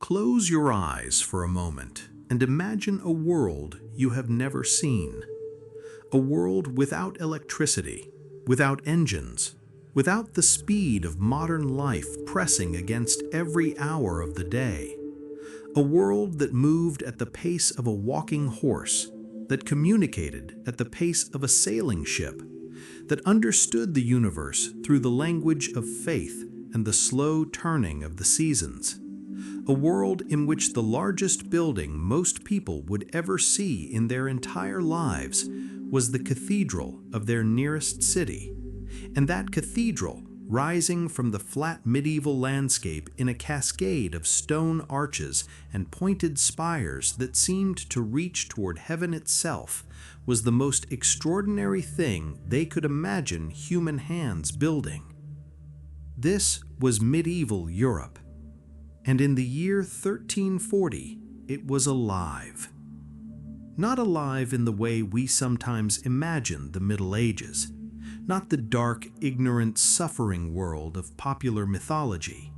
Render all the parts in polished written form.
Close your eyes for a moment and imagine a world you have never seen. A world without electricity, without engines, without the speed of modern life pressing against every hour of the day. A world that moved at the pace of a walking horse, that communicated at the pace of a sailing ship, that understood the universe through the language of faith and the slow turning of the seasons. A world in which the largest building most people would ever see in their entire lives was the cathedral of their nearest city, and that cathedral, rising from the flat medieval landscape in a cascade of stone arches and pointed spires that seemed to reach toward heaven itself, was the most extraordinary thing they could imagine human hands building. This was medieval Europe, and in the year 1340, it was alive. Not alive in the way we sometimes imagine the Middle Ages, not the dark, ignorant, suffering world of popular mythology.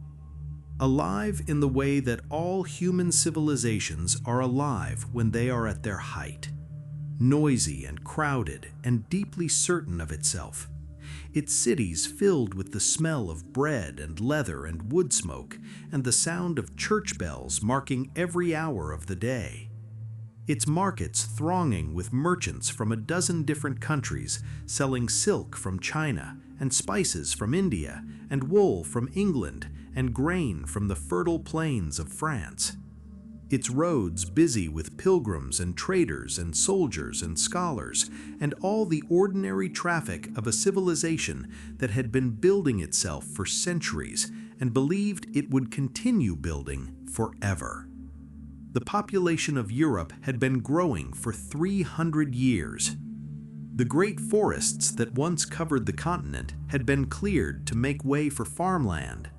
Alive in the way that all human civilizations are alive when they are at their height. Noisy and crowded and deeply certain of itself. Its cities filled with the smell of bread and leather and wood smoke and the sound of church bells marking every hour of the day. Its markets thronging with merchants from a dozen different countries selling silk from China and spices from India and wool from England and grain from the fertile plains of France. Its roads busy with pilgrims and traders and soldiers and scholars and all the ordinary traffic of a civilization that had been building itself for centuries and believed it would continue building forever. The population of Europe had been growing for 300 years. The great forests that once covered the continent had been cleared to make way for farmland.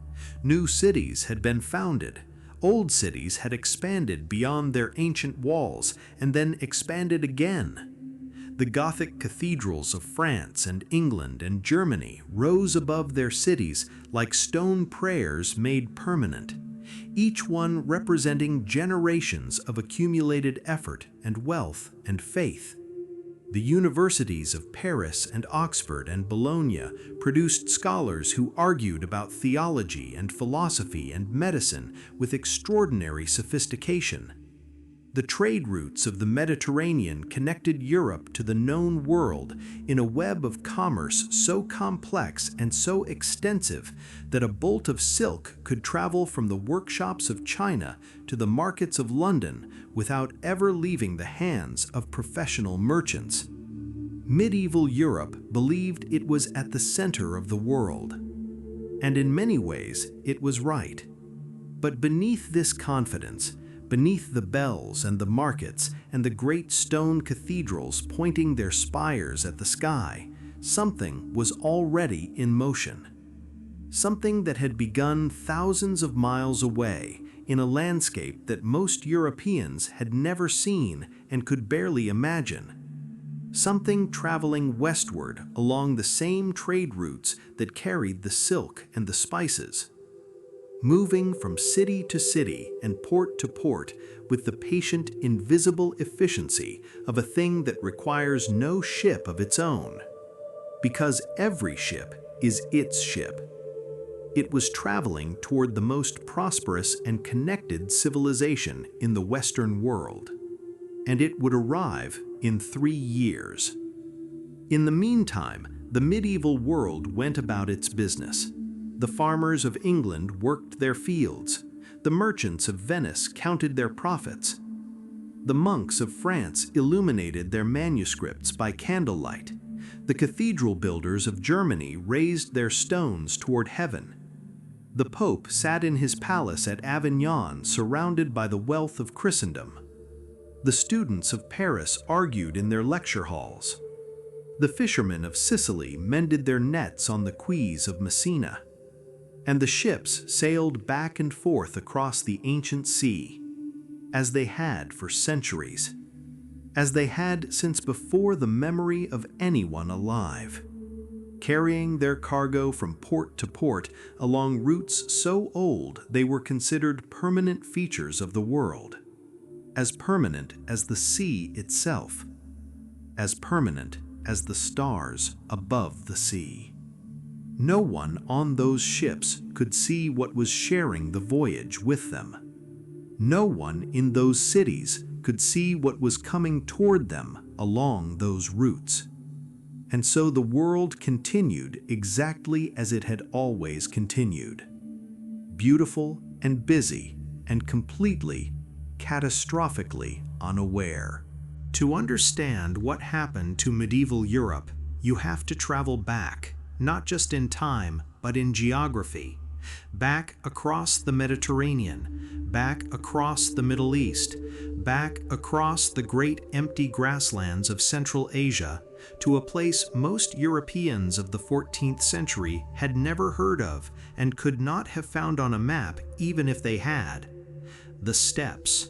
New cities had been founded. Old cities had expanded beyond their ancient walls and then expanded again. The Gothic cathedrals of France and England and Germany rose above their cities like stone prayers made permanent, each one representing generations of accumulated effort and wealth and faith. The universities of Paris and Oxford and Bologna produced scholars who argued about theology and philosophy and medicine with extraordinary sophistication. The trade routes of the Mediterranean connected Europe to the known world in a web of commerce so complex and so extensive that a bolt of silk could travel from the workshops of China to the markets of London without ever leaving the hands of professional merchants. Medieval Europe believed it was at the center of the world, and in many ways it was right. But beneath this confidence, beneath the bells and the markets and the great stone cathedrals pointing their spires at the sky, something was already in motion. Something that had begun thousands of miles away in a landscape that most Europeans had never seen and could barely imagine. Something traveling westward along the same trade routes that carried the silk and the spices. Moving from city to city and port to port with the patient, invisible efficiency of a thing that requires no ship of its own. Because every ship is its ship. It was traveling toward the most prosperous and connected civilization in the Western world. And it would arrive in 3 years. In the meantime, the medieval world went about its business. The farmers of England worked their fields. The merchants of Venice counted their profits. The monks of France illuminated their manuscripts by candlelight. The cathedral builders of Germany raised their stones toward heaven. The Pope sat in his palace at Avignon surrounded by the wealth of Christendom. The students of Paris argued in their lecture halls. The fishermen of Sicily mended their nets on the quays of Messina. And the ships sailed back and forth across the ancient sea, as they had for centuries, as they had since before the memory of anyone alive. carrying their cargo from port to port along routes so old they were considered permanent features of the world, as permanent as the sea itself, as permanent as the stars above the sea. No one on those ships could see what was sharing the voyage with them. No one in those cities could see what was coming toward them along those routes. And so the world continued exactly as it had always continued. Beautiful and busy and completely, catastrophically unaware. To understand what happened to medieval Europe, you have to travel back, not just in time, but in geography. Back across the Mediterranean, back across the Middle East, back across the great empty grasslands of Central Asia, to a place most Europeans of the 14th century had never heard of and could not have found on a map even if they had. The steppes,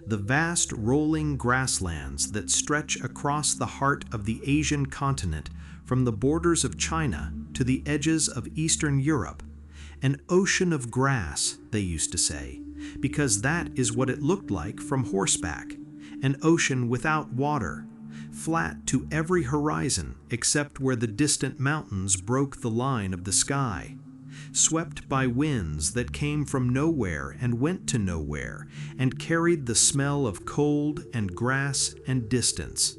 the vast rolling grasslands that stretch across the heart of the Asian continent from the borders of China to the edges of Eastern Europe. An ocean of grass, they used to say, because that is what it looked like from horseback. An ocean without water, flat to every horizon except where the distant mountains broke the line of the sky, swept by winds that came from nowhere and went to nowhere and carried the smell of cold and grass and distance.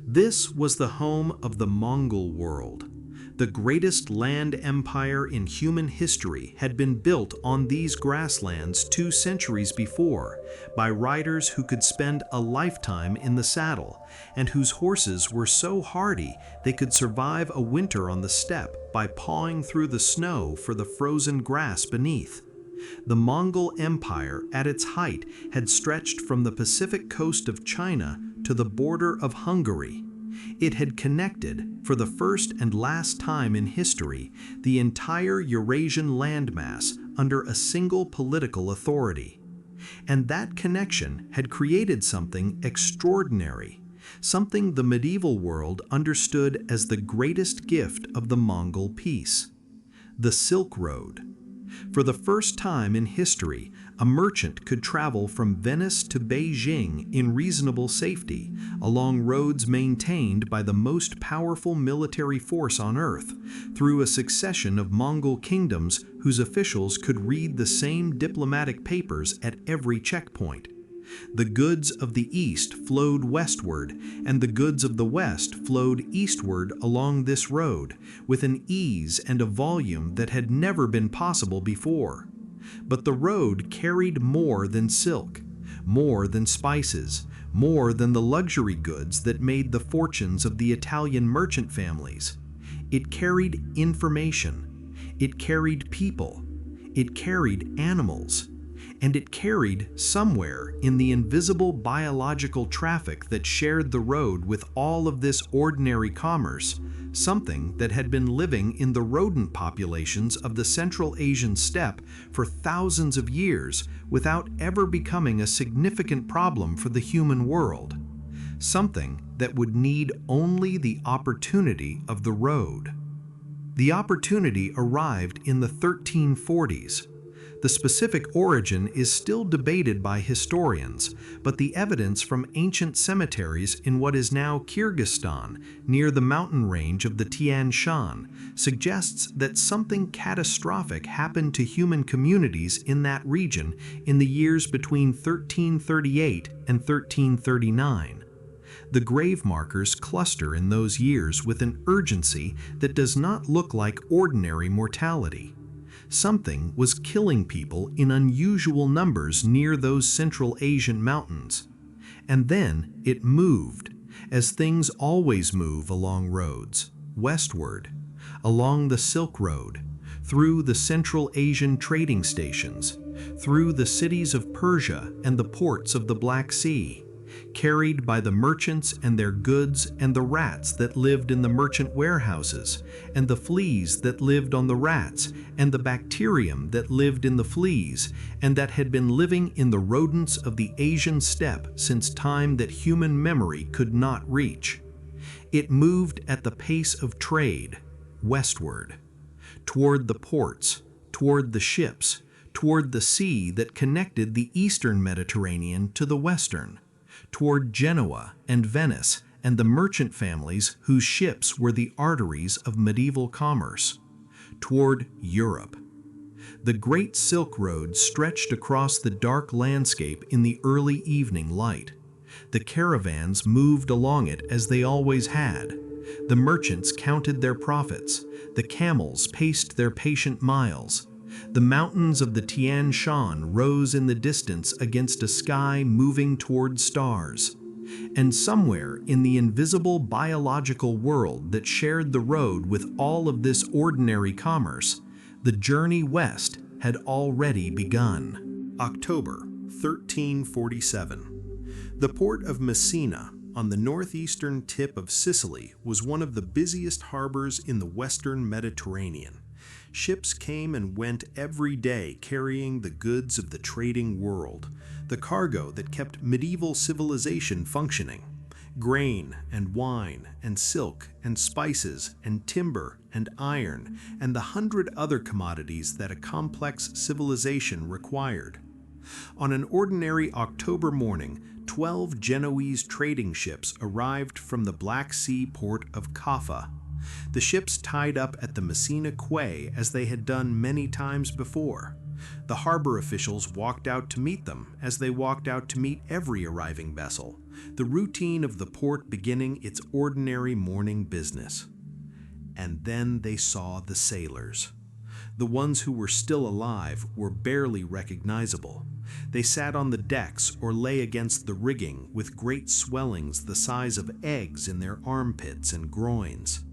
This was the home of the Mongol world. The greatest land empire in human history had been built on these grasslands 2 centuries before by riders who could spend a lifetime in the saddle and whose horses were so hardy they could survive a winter on the steppe by pawing through the snow for the frozen grass beneath. The Mongol Empire at its height had stretched from the Pacific coast of China to the border of Hungary. It had connected, for the first and last time in history, the entire Eurasian landmass under a single political authority. And that connection had created something extraordinary, something the medieval world understood as the greatest gift of the Mongol peace: the Silk Road. For the first time in history, a merchant could travel from Venice to Beijing in reasonable safety, along roads maintained by the most powerful military force on earth, through a succession of Mongol kingdoms whose officials could read the same diplomatic papers at every checkpoint. The goods of the east flowed westward, and the goods of the west flowed eastward along this road, with an ease and a volume that had never been possible before. But the road carried more than silk, more than spices, more than the luxury goods that made the fortunes of the Italian merchant families. It carried information, it carried people, it carried animals, and it carried, somewhere in the invisible biological traffic that shared the road with all of this ordinary commerce, something that had been living in the rodent populations of the Central Asian steppe for thousands of years without ever becoming a significant problem for the human world. Something that would need only the opportunity of the road. The opportunity arrived in the 1340s. The specific origin is still debated by historians, but the evidence from ancient cemeteries in what is now Kyrgyzstan, near the mountain range of the Tian Shan, suggests that something catastrophic happened to human communities in that region in the years between 1338 and 1339. The grave markers cluster in those years with an urgency that does not look like ordinary mortality. Something was killing people in unusual numbers near those Central Asian mountains. And then it moved, as things always move along roads, westward, along the Silk Road, through the Central Asian trading stations, through the cities of Persia and the ports of the Black Sea, carried by the merchants and their goods and the rats that lived in the merchant warehouses, and the fleas that lived on the rats, and the bacterium that lived in the fleas, and that had been living in the rodents of the Asian steppe since time that human memory could not reach. It moved at the pace of trade, westward, toward the ports, toward the ships, toward the sea that connected the eastern Mediterranean to the western, toward Genoa and Venice and the merchant families whose ships were the arteries of medieval commerce, toward Europe. The Great Silk Road stretched across the dark landscape in the early evening light. The caravans moved along it as they always had. The merchants counted their profits. The camels paced their patient miles. The mountains of the Tian Shan rose in the distance against a sky moving toward stars. And somewhere in the invisible biological world that shared the road with all of this ordinary commerce, the journey west had already begun. October 1347. The port of Messina, on the northeastern tip of Sicily, was one of the busiest harbors in the western Mediterranean. Ships came and went every day carrying the goods of the trading world, the cargo that kept medieval civilization functioning. Grain and wine and silk and spices and timber and iron and the 100 other commodities that a complex civilization required. On an ordinary October morning, 12 Genoese trading ships arrived from the Black Sea port of Kaffa. The ships tied up at the Messina quay as they had done many times before. The harbor officials walked out to meet them as they walked out to meet every arriving vessel, the routine of the port beginning its ordinary morning business. And then they saw the sailors. The ones who were still alive were barely recognizable. They sat on the decks or lay against the rigging with great swellings the size of eggs in their armpits and groins.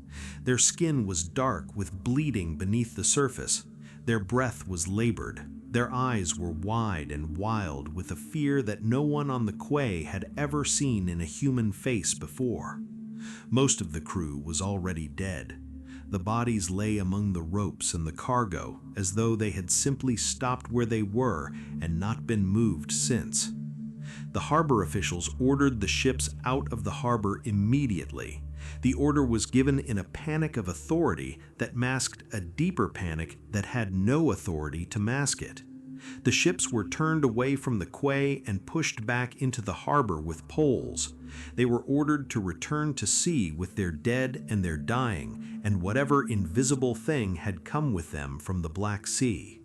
Their skin was dark with bleeding beneath the surface. Their breath was labored. Their eyes were wide and wild with a fear that no one on the quay had ever seen in a human face before. Most of the crew was already dead. The bodies lay among the ropes and the cargo as though they had simply stopped where they were and not been moved since. The harbor officials ordered the ships out of the harbor immediately. The order was given in a panic of authority that masked a deeper panic that had no authority to mask it. The ships were turned away from the quay and pushed back into the harbor with poles. They were ordered to return to sea with their dead and their dying, and whatever invisible thing had come with them from the Black Sea.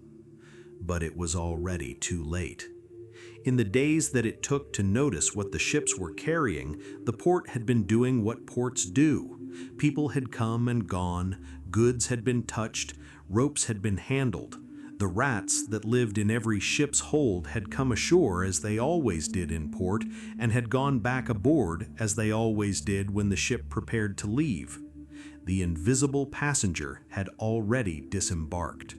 But it was already too late. In the days that it took to notice what the ships were carrying, the port had been doing what ports do. People had come and gone, goods had been touched, ropes had been handled. The rats that lived in every ship's hold had come ashore as they always did in port and had gone back aboard as they always did when the ship prepared to leave. The invisible passenger had already disembarked.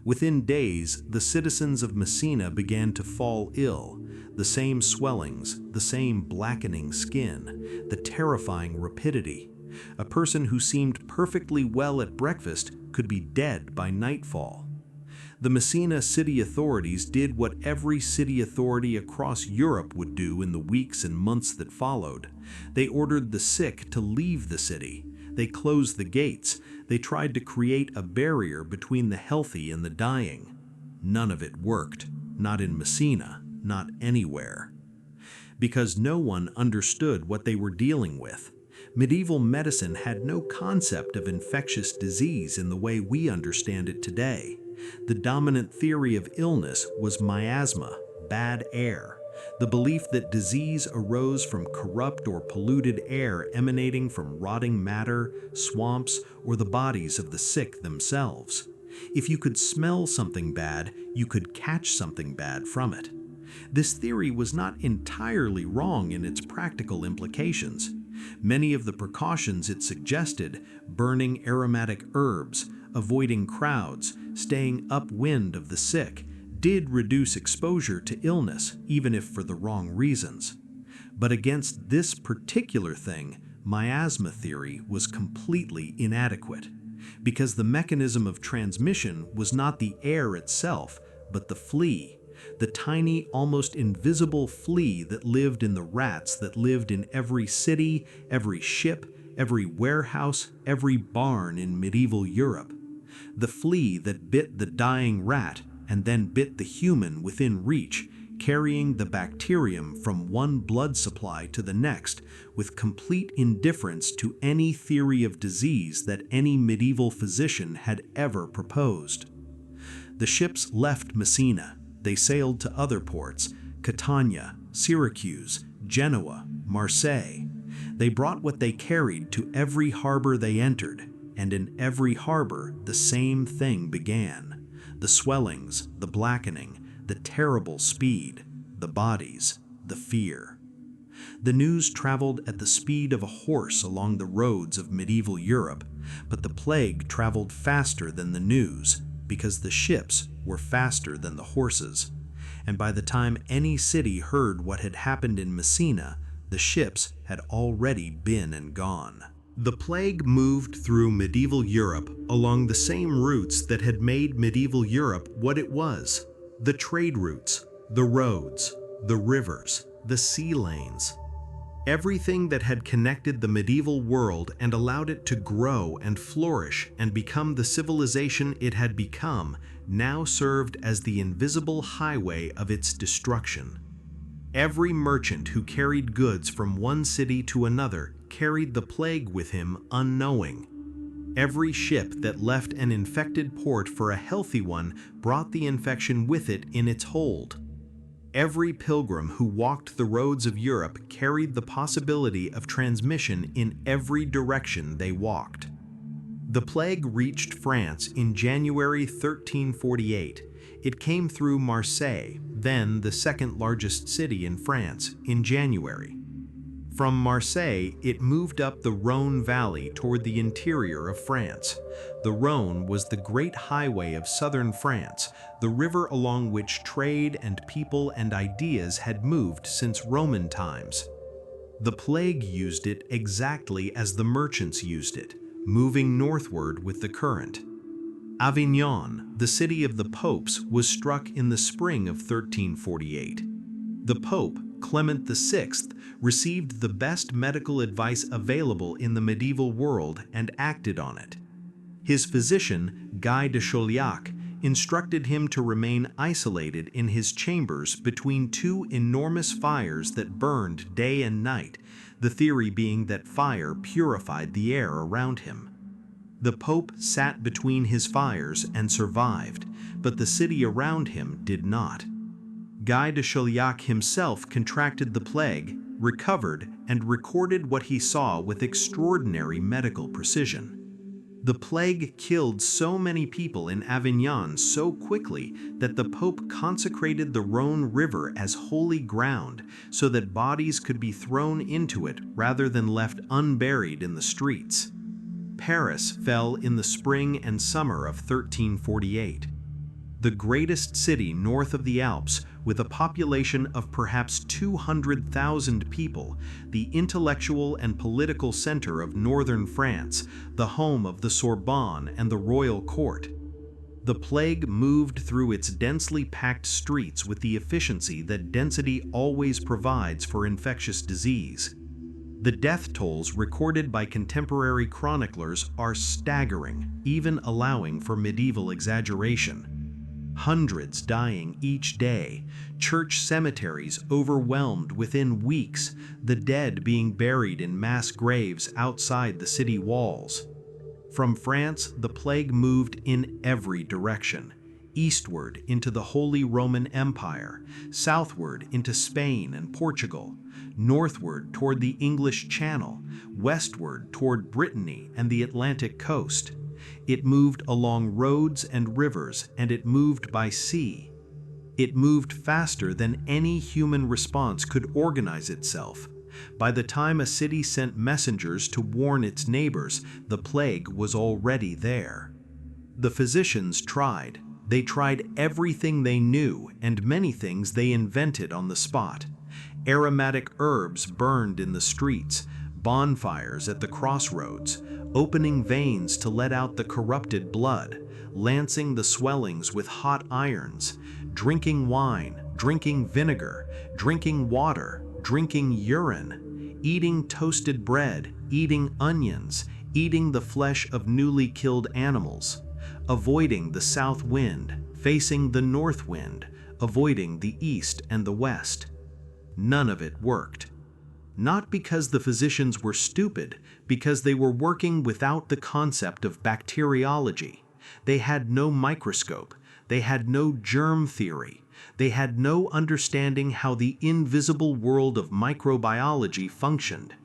Within days, the citizens of Messina began to fall ill. The same swellings, the same blackening skin, the terrifying rapidity. A person who seemed perfectly well at breakfast could be dead by nightfall. The Messina city authorities did what every city authority across Europe would do in the weeks and months that followed. They ordered the sick to leave the city. They closed the gates. They tried to create a barrier between the healthy and the dying. None of it worked. Not in Messina, not anywhere. Because no one understood what they were dealing with. Medieval medicine had no concept of infectious disease in the way we understand it today. The dominant theory of illness was miasma, bad air, the belief that disease arose from corrupt or polluted air emanating from rotting matter, swamps, or the bodies of the sick themselves. If you could smell something bad, you could catch something bad from it. This theory was not entirely wrong in its practical implications. Many of the precautions it suggested, burning aromatic herbs, avoiding crowds, staying upwind of the sick, did reduce exposure to illness, even if for the wrong reasons. But against this particular thing, miasma theory was completely inadequate, because the mechanism of transmission was not the air itself, but the flea, the tiny, almost invisible flea that lived in the rats that lived in every city, every ship, every warehouse, every barn in medieval Europe. The flea that bit the dying rat and then bit the human within reach, carrying the bacterium from one blood supply to the next with complete indifference to any theory of disease that any medieval physician had ever proposed. The ships left Messina. They sailed to other ports, Catania, Syracuse, Genoa, Marseille. They brought what they carried to every harbor they entered, and in every harbor the same thing began: the swellings, the blackening, the terrible speed, the bodies, the fear. The news traveled at the speed of a horse along the roads of medieval Europe, but the plague traveled faster than the news, because the ships were faster than the horses. And by the time any city heard what had happened in Messina, the ships had already been and gone. The plague moved through medieval Europe along the same routes that had made medieval Europe what it was: the trade routes, the roads, the rivers, the sea lanes. Everything that had connected the medieval world and allowed it to grow and flourish and become the civilization it had become now served as the invisible highway of its destruction. Every merchant who carried goods from one city to another carried the plague with him unknowing. Every ship that left an infected port for a healthy one brought the infection with it in its hold. Every pilgrim who walked the roads of Europe carried the possibility of transmission in every direction they walked. The plague reached France in January 1348. It came through Marseille, then the second largest city in France, in January. From Marseille, it moved up the Rhône Valley toward the interior of France. The Rhône was the great highway of southern France, the river along which trade and people and ideas had moved since Roman times. The plague used it exactly as the merchants used it, moving northward with the current. Avignon, the city of the popes, was struck in the spring of 1348. The Pope, Clement VI, received the best medical advice available in the medieval world and acted on it. His physician, Guy de Chauliac, instructed him to remain isolated in his chambers between two enormous fires that burned day and night, the theory being that fire purified the air around him. The Pope sat between his fires and survived, but the city around him did not. Guy de Chauliac himself contracted the plague, recovered, and recorded what he saw with extraordinary medical precision. The plague killed so many people in Avignon so quickly that the Pope consecrated the Rhône River as holy ground so that bodies could be thrown into it rather than left unburied in the streets. Paris fell in the spring and summer of 1348. The greatest city north of the Alps, with a population of perhaps 200,000 people, the intellectual and political center of northern France, the home of the Sorbonne and the royal court. The plague moved through its densely packed streets with the efficiency that density always provides for infectious disease. The death tolls recorded by contemporary chroniclers are staggering, even allowing for medieval exaggeration. Hundreds dying each day, church cemeteries overwhelmed within weeks, the dead being buried in mass graves outside the city walls. From France, the plague moved in every direction: eastward into the Holy Roman Empire, southward into Spain and Portugal, northward toward the English Channel, westward toward Brittany and the Atlantic coast. It moved along roads and rivers, and it moved by sea. It moved faster than any human response could organize itself. By the time a city sent messengers to warn its neighbors, the plague was already there. The physicians tried. They tried everything they knew, and many things they invented on the spot. Aromatic herbs burned in the streets, bonfires at the crossroads, opening veins to let out the corrupted blood, lancing the swellings with hot irons, drinking wine, drinking vinegar, drinking water, drinking urine, eating toasted bread, eating onions, eating the flesh of newly killed animals, avoiding the south wind, facing the north wind, avoiding the east and the west. None of it worked. Not because the physicians were stupid, because they were working without the concept of bacteriology. They had no microscope. They had no germ theory. They had no understanding how the invisible world of microbiology functioned.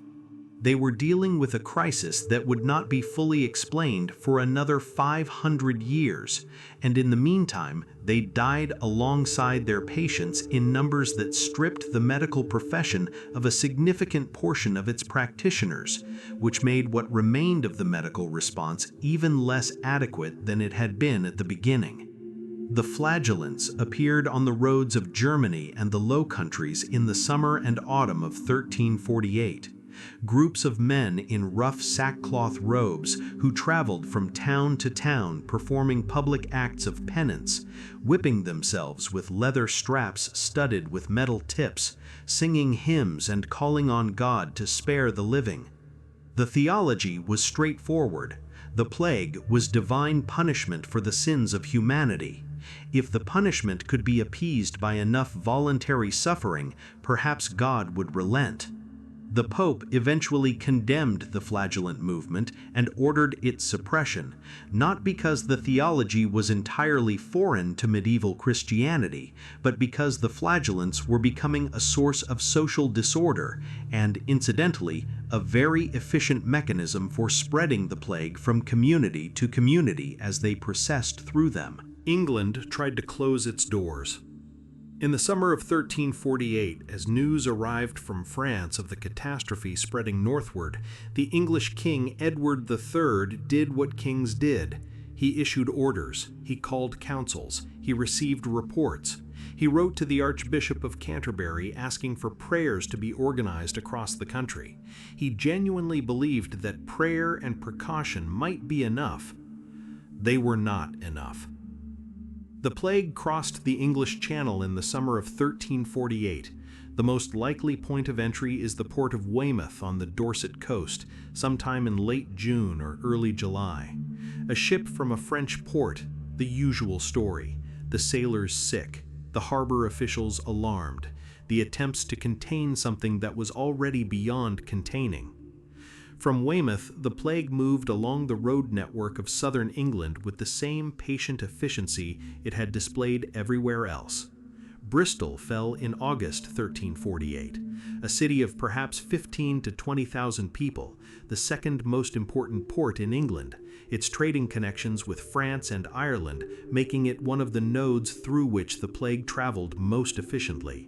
They were dealing with a crisis that would not be fully explained for another 500 years, and in the meantime, they died alongside their patients in numbers that stripped the medical profession of a significant portion of its practitioners, which made what remained of the medical response even less adequate than it had been at the beginning. The flagellants appeared on the roads of Germany and the Low Countries in the summer and autumn of 1348. Groups of men in rough sackcloth robes who traveled from town to town performing public acts of penance, whipping themselves with leather straps studded with metal tips, singing hymns and calling on God to spare the living. The theology was straightforward. The plague was divine punishment for the sins of humanity. If the punishment could be appeased by enough voluntary suffering, perhaps God would relent. The Pope eventually condemned the flagellant movement and ordered its suppression, not because the theology was entirely foreign to medieval Christianity, but because the flagellants were becoming a source of social disorder and, incidentally, a very efficient mechanism for spreading the plague from community to community as they processed through them. England tried to close its doors. In the summer of 1348, as news arrived from France of the catastrophe spreading northward, the English King Edward III did what kings did. He issued orders, he called councils, he received reports. He wrote to the Archbishop of Canterbury asking for prayers to be organized across the country. He genuinely believed that prayer and precaution might be enough. They were not enough. The plague crossed the English Channel in the summer of 1348. The most likely point of entry is the port of Weymouth on the Dorset coast, sometime in late June or early July. A ship from a French port, the usual story. The sailors sick, the harbor officials alarmed, the attempts to contain something that was already beyond containing. From Weymouth, the plague moved along the road network of southern England with the same patient efficiency it had displayed everywhere else. Bristol fell in August 1348, a city of perhaps 15,000 to 20,000 people, the second most important port in England, its trading connections with France and Ireland making it one of the nodes through which the plague traveled most efficiently.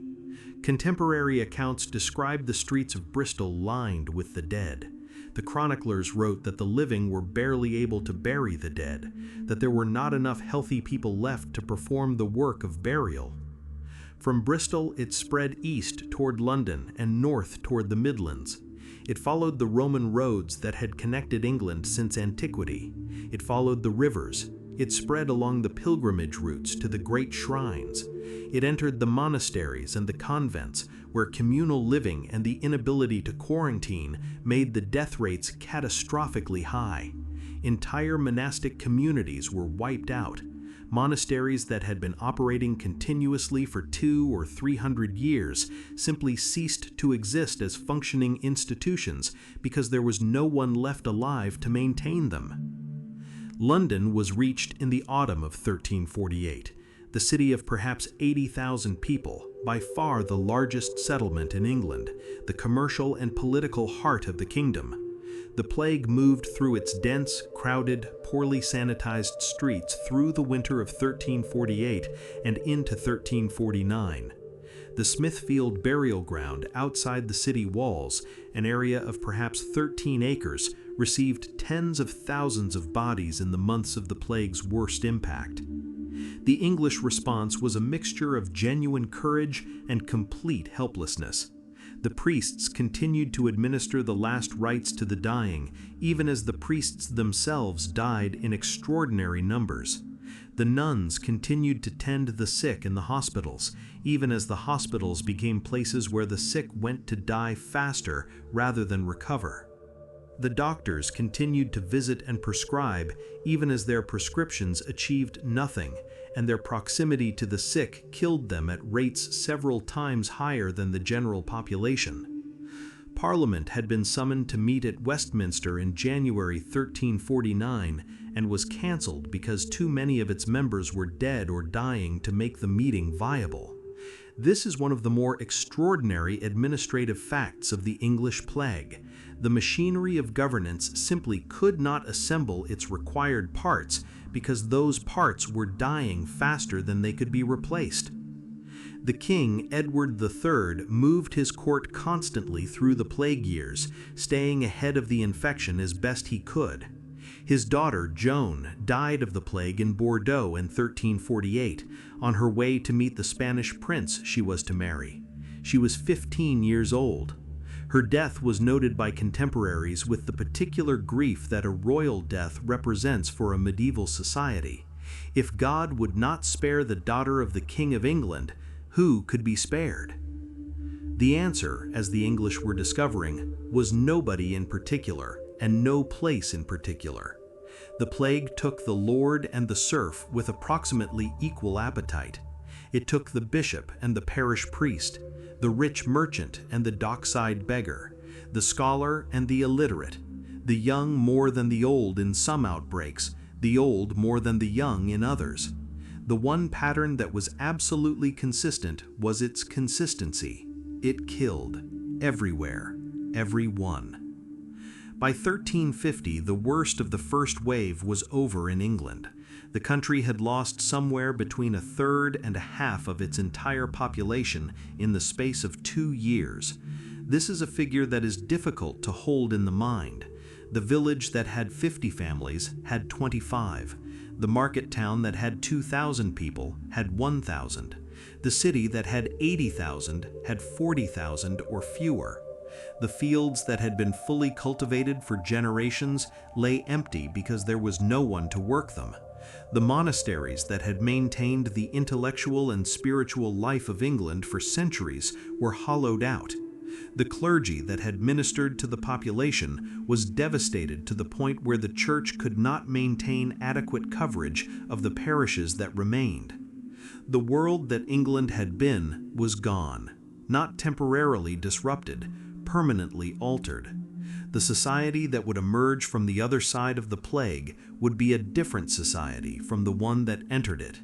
Contemporary accounts describe the streets of Bristol lined with the dead. The chroniclers wrote that the living were barely able to bury the dead, that there were not enough healthy people left to perform the work of burial. From Bristol, it spread east toward London and north toward the Midlands. It followed the Roman roads that had connected England since antiquity. It followed the rivers. It spread along the pilgrimage routes to the great shrines. It entered the monasteries and the convents, where communal living and the inability to quarantine made the death rates catastrophically high. Entire monastic communities were wiped out. Monasteries that had been operating continuously for 200 or 300 years simply ceased to exist as functioning institutions because there was no one left alive to maintain them. London was reached in the autumn of 1348. The city of perhaps 80,000 people, by far the largest settlement in England, the commercial and political heart of the kingdom. The plague moved through its dense, crowded, poorly sanitized streets through the winter of 1348 and into 1349. The Smithfield burial ground outside the city walls, an area of perhaps 13 acres, received tens of thousands of bodies in the months of the plague's worst impact. The English response was a mixture of genuine courage and complete helplessness. The priests continued to administer the last rites to the dying, even as the priests themselves died in extraordinary numbers. The nuns continued to tend the sick in the hospitals, even as the hospitals became places where the sick went to die faster rather than recover. The doctors continued to visit and prescribe even as their prescriptions achieved nothing, and their proximity to the sick killed them at rates several times higher than the general population. Parliament had been summoned to meet at Westminster in January 1349 and was cancelled because too many of its members were dead or dying to make the meeting viable. This is one of the more extraordinary administrative facts of the English plague. The machinery of governance simply could not assemble its required parts because those parts were dying faster than they could be replaced. The king, Edward III, moved his court constantly through the plague years, staying ahead of the infection as best he could. His daughter, Joan, died of the plague in Bordeaux in 1348, on her way to meet the Spanish prince she was to marry. She was 15 years old. Her death was noted by contemporaries with the particular grief that a royal death represents for a medieval society. If God would not spare the daughter of the King of England, who could be spared? The answer, as the English were discovering, was nobody in particular, and no place in particular. The plague took the lord and the serf with approximately equal appetite. It took the bishop and the parish priest, the rich merchant and the dockside beggar, the scholar and the illiterate, the young more than the old in some outbreaks, the old more than the young in others. The one pattern that was absolutely consistent was its consistency. It killed, everywhere, everyone. By 1350, the worst of the first wave was over in England. The country had lost somewhere between a third and a half of its entire population in the space of 2 years. This is a figure that is difficult to hold in the mind. The village that had 50 families had 25. The market town that had 2,000 people had 1,000. The city that had 80,000 had 40,000 or fewer. The fields that had been fully cultivated for generations lay empty because there was no one to work them. The monasteries that had maintained the intellectual and spiritual life of England for centuries were hollowed out. The clergy that had ministered to the population was devastated to the point where the church could not maintain adequate coverage of the parishes that remained. The world that England had been was gone, not temporarily disrupted, permanently altered. The society that would emerge from the other side of the plague would be a different society from the one that entered it,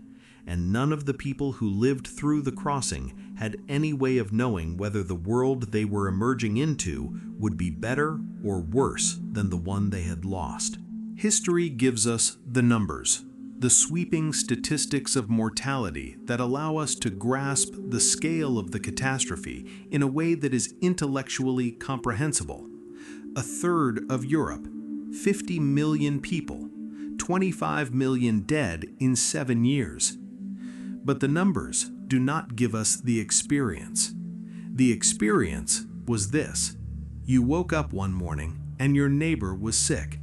and none of the people who lived through the crossing had any way of knowing whether the world they were emerging into would be better or worse than the one they had lost. History gives us the numbers, the sweeping statistics of mortality that allow us to grasp the scale of the catastrophe in a way that is intellectually comprehensible. A third of Europe, 50 million people, 25 million dead in 7 years. But the numbers do not give us the experience. The experience was this. You woke up one morning and your neighbor was sick.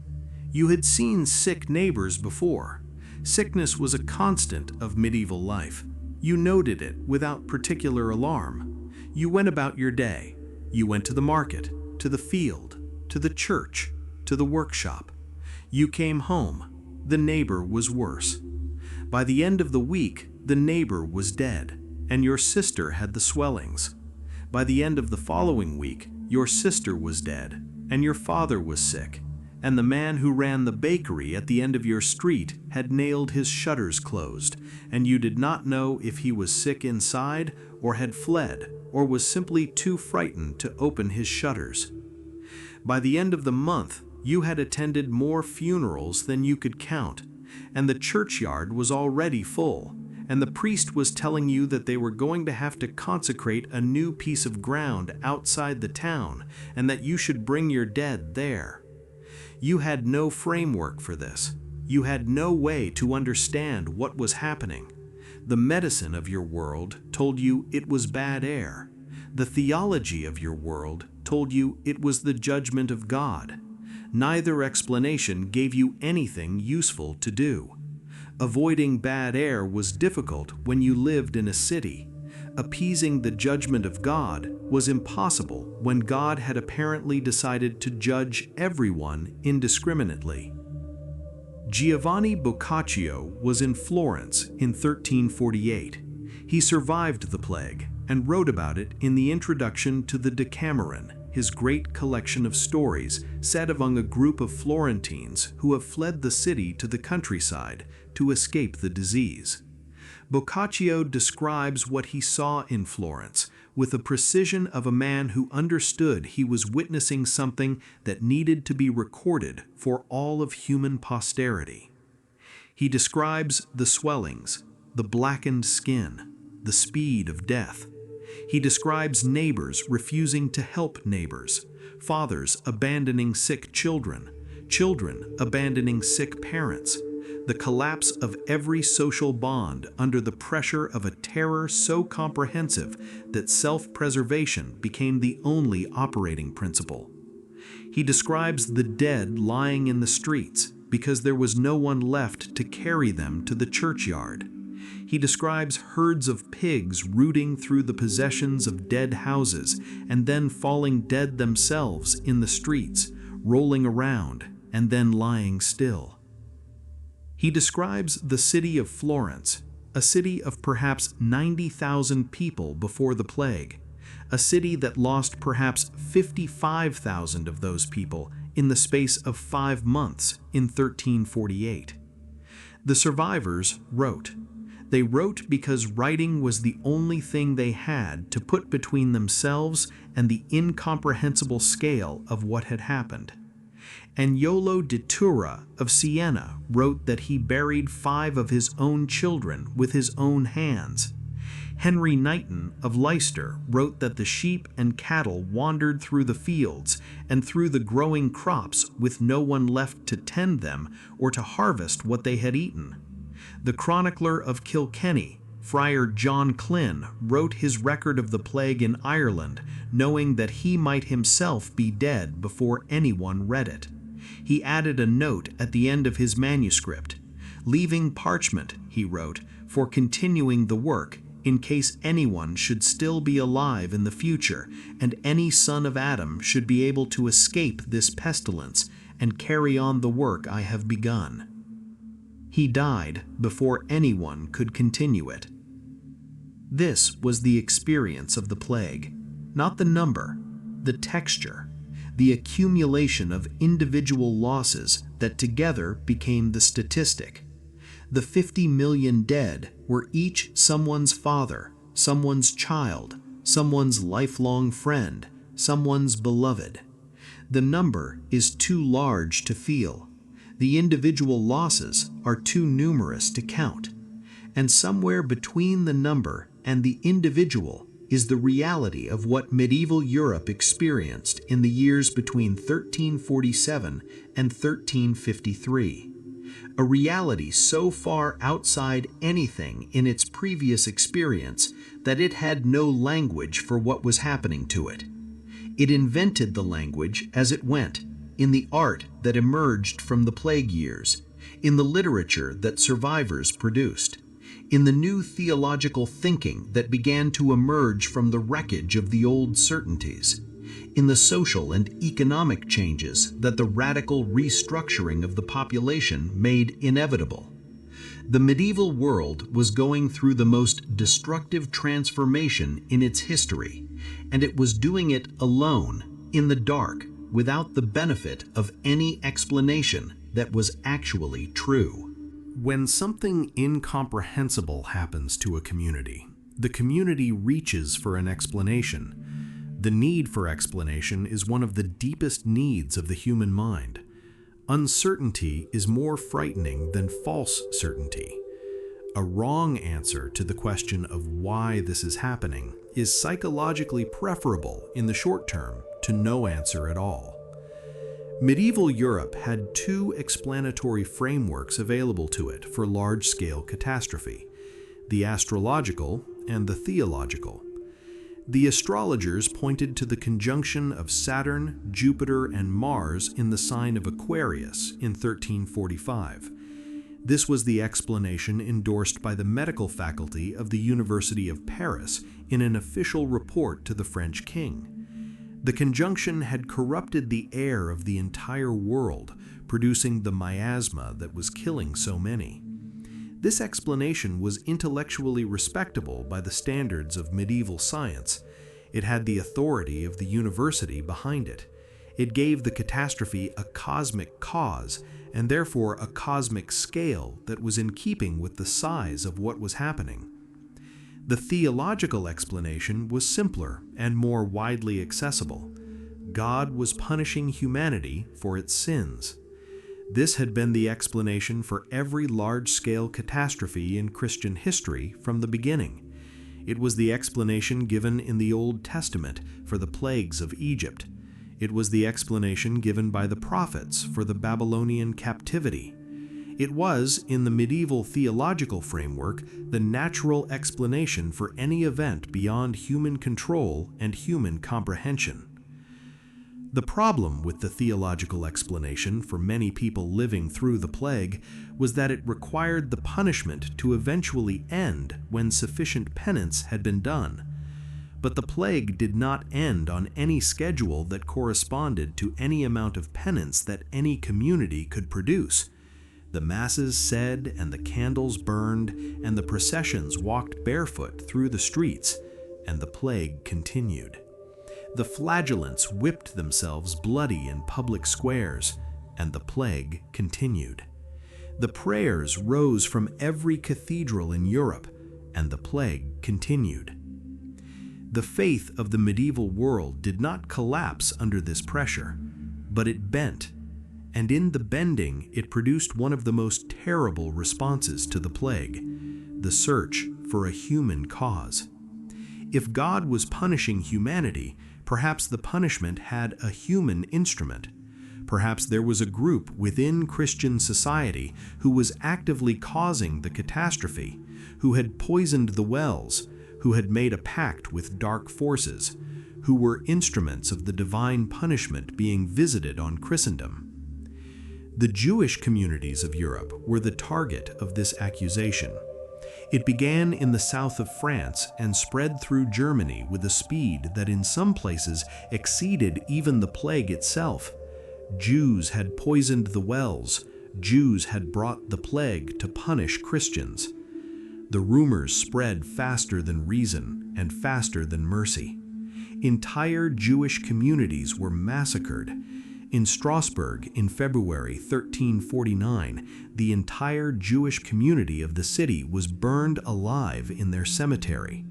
You had seen sick neighbors before. Sickness was a constant of medieval life. You noted it without particular alarm. You went about your day. You went to the market, to the field, to the church, to the workshop. You came home. The neighbor was worse. By the end of the week, the neighbor was dead, and your sister had the swellings. By the end of the following week, your sister was dead, and your father was sick, and the man who ran the bakery at the end of your street had nailed his shutters closed, and you did not know if he was sick inside or had fled or was simply too frightened to open his shutters. By the end of the month, you had attended more funerals than you could count, and the churchyard was already full, and the priest was telling you that they were going to have to consecrate a new piece of ground outside the town, and that you should bring your dead there. You had no framework for this. You had no way to understand what was happening. The medicine of your world told you it was bad air. The theology of your world told you it was the judgment of God. Neither explanation gave you anything useful to do. Avoiding bad air was difficult when you lived in a city. appeasing the judgment of God was impossible when God had apparently decided to judge everyone indiscriminately. Giovanni Boccaccio was in Florence in 1348. He survived the plague and wrote about it in the introduction to the Decameron, his great collection of stories set among a group of Florentines who have fled the city to the countryside to escape the disease. Boccaccio describes what he saw in Florence with the precision of a man who understood he was witnessing something that needed to be recorded for all of human posterity. He describes the swellings, the blackened skin, the speed of death. He describes neighbors refusing to help neighbors, fathers abandoning sick children, children abandoning sick parents, the collapse of every social bond under the pressure of a terror so comprehensive that self-preservation became the only operating principle. He describes the dead lying in the streets because there was no one left to carry them to the churchyard. He describes herds of pigs rooting through the possessions of dead houses and then falling dead themselves in the streets, rolling around and then lying still. He describes the city of Florence, a city of perhaps 90,000 people before the plague, a city that lost perhaps 55,000 of those people in the space of 5 months in 1348. The survivors wrote. They wrote because writing was the only thing they had to put between themselves and the incomprehensible scale of what had happened. Agnolo di Tura of Siena wrote that he buried 5 of his own children with his own hands. Henry Knighton of Leicester wrote that the sheep and cattle wandered through the fields and through the growing crops with no one left to tend them or to harvest what they had eaten. The chronicler of Kilkenny, Friar John Klyn, wrote his record of the plague in Ireland, knowing that he might himself be dead before anyone read it. He added a note at the end of his manuscript. Leaving parchment, he wrote, for continuing the work, in case anyone should still be alive in the future, and any son of Adam should be able to escape this pestilence and carry on the work I have begun. He died before anyone could continue it. This was the experience of the plague, not the number, the texture, the accumulation of individual losses that together became the statistic. The 50 million dead were each someone's father, someone's child, someone's lifelong friend, someone's beloved. The number is too large to feel. The individual losses are too numerous to count. And somewhere between the number and the individual is the reality of what medieval Europe experienced in the years between 1347 and 1353. A reality so far outside anything in its previous experience that it had no language for what was happening to it. It invented the language as it went, in the art that emerged from the plague years, in the literature that survivors produced, in the new theological thinking that began to emerge from the wreckage of the old certainties, in the social and economic changes that the radical restructuring of the population made inevitable. The medieval world was going through the most destructive transformation in its history, and it was doing it alone, in the dark, without the benefit of any explanation that was actually true. When something incomprehensible happens to a community, the community reaches for an explanation. The need for explanation is one of the deepest needs of the human mind. Uncertainty is more frightening than false certainty. A wrong answer to the question of why this is happening is psychologically preferable in the short term to no answer at all. Medieval Europe had 2 explanatory frameworks available to it for large-scale catastrophe: the astrological and the theological. The astrologers pointed to the conjunction of Saturn, Jupiter, and Mars in the sign of Aquarius in 1345. This was the explanation endorsed by the medical faculty of the University of Paris in an official report to the French king. The conjunction had corrupted the air of the entire world, producing the miasma that was killing so many. This explanation was intellectually respectable by the standards of medieval science. It had the authority of the university behind it. It gave the catastrophe a cosmic cause, and therefore a cosmic scale that was in keeping with the size of what was happening. The theological explanation was simpler and more widely accessible. God was punishing humanity for its sins. This had been the explanation for every large-scale catastrophe in Christian history from the beginning. It was the explanation given in the Old Testament for the plagues of Egypt. It was the explanation given by the prophets for the Babylonian captivity. It was, in the medieval theological framework, the natural explanation for any event beyond human control and human comprehension. The problem with the theological explanation for many people living through the plague was that it required the punishment to eventually end when sufficient penance had been done. But the plague did not end on any schedule that corresponded to any amount of penance that any community could produce. The masses said, and the candles burned, and the processions walked barefoot through the streets, and the plague continued. The flagellants whipped themselves bloody in public squares, and the plague continued. The prayers rose from every cathedral in Europe, and the plague continued. The faith of the medieval world did not collapse under this pressure, but it bent, and in the bending it produced one of the most terrible responses to the plague, the search for a human cause. If God was punishing humanity, perhaps the punishment had a human instrument. Perhaps there was a group within Christian society who was actively causing the catastrophe, who had poisoned the wells, who had made a pact with dark forces, who were instruments of the divine punishment being visited on Christendom. The Jewish communities of Europe were the target of this accusation. It began in the south of France and spread through Germany with a speed that in some places exceeded even the plague itself. Jews had poisoned the wells. Jews had brought the plague to punish Christians. The rumors spread faster than reason and faster than mercy. Entire Jewish communities were massacred. In Strasbourg, in February 1349, the entire Jewish community of the city was burned alive in their cemetery.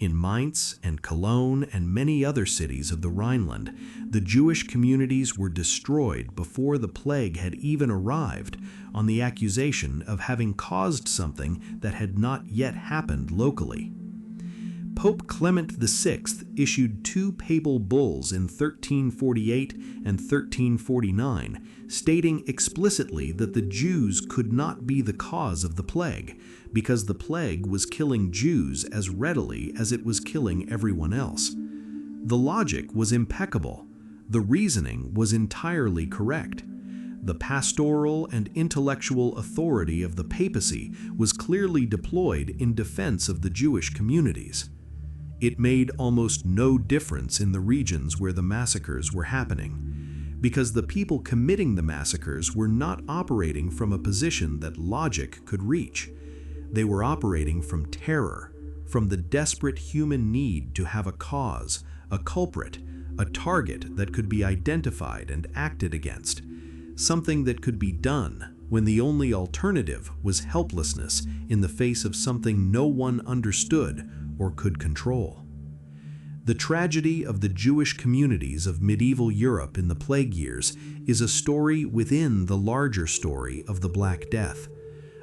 In Mainz and Cologne and many other cities of the Rhineland, the Jewish communities were destroyed before the plague had even arrived, on the accusation of having caused something that had not yet happened locally. Pope Clement VI issued two papal bulls in 1348 and 1349, stating explicitly that the Jews could not be the cause of the plague, because the plague was killing Jews as readily as it was killing everyone else. The logic was impeccable. The reasoning was entirely correct. The pastoral and intellectual authority of the papacy was clearly deployed in defense of the Jewish communities. It made almost no difference in the regions where the massacres were happening, because the people committing the massacres were not operating from a position that logic could reach. They were operating from terror, from the desperate human need to have a cause, a culprit, a target that could be identified and acted against, something that could be done when the only alternative was helplessness in the face of something no one understood or could control. The tragedy of the Jewish communities of medieval Europe in the plague years is a story within the larger story of the Black Death,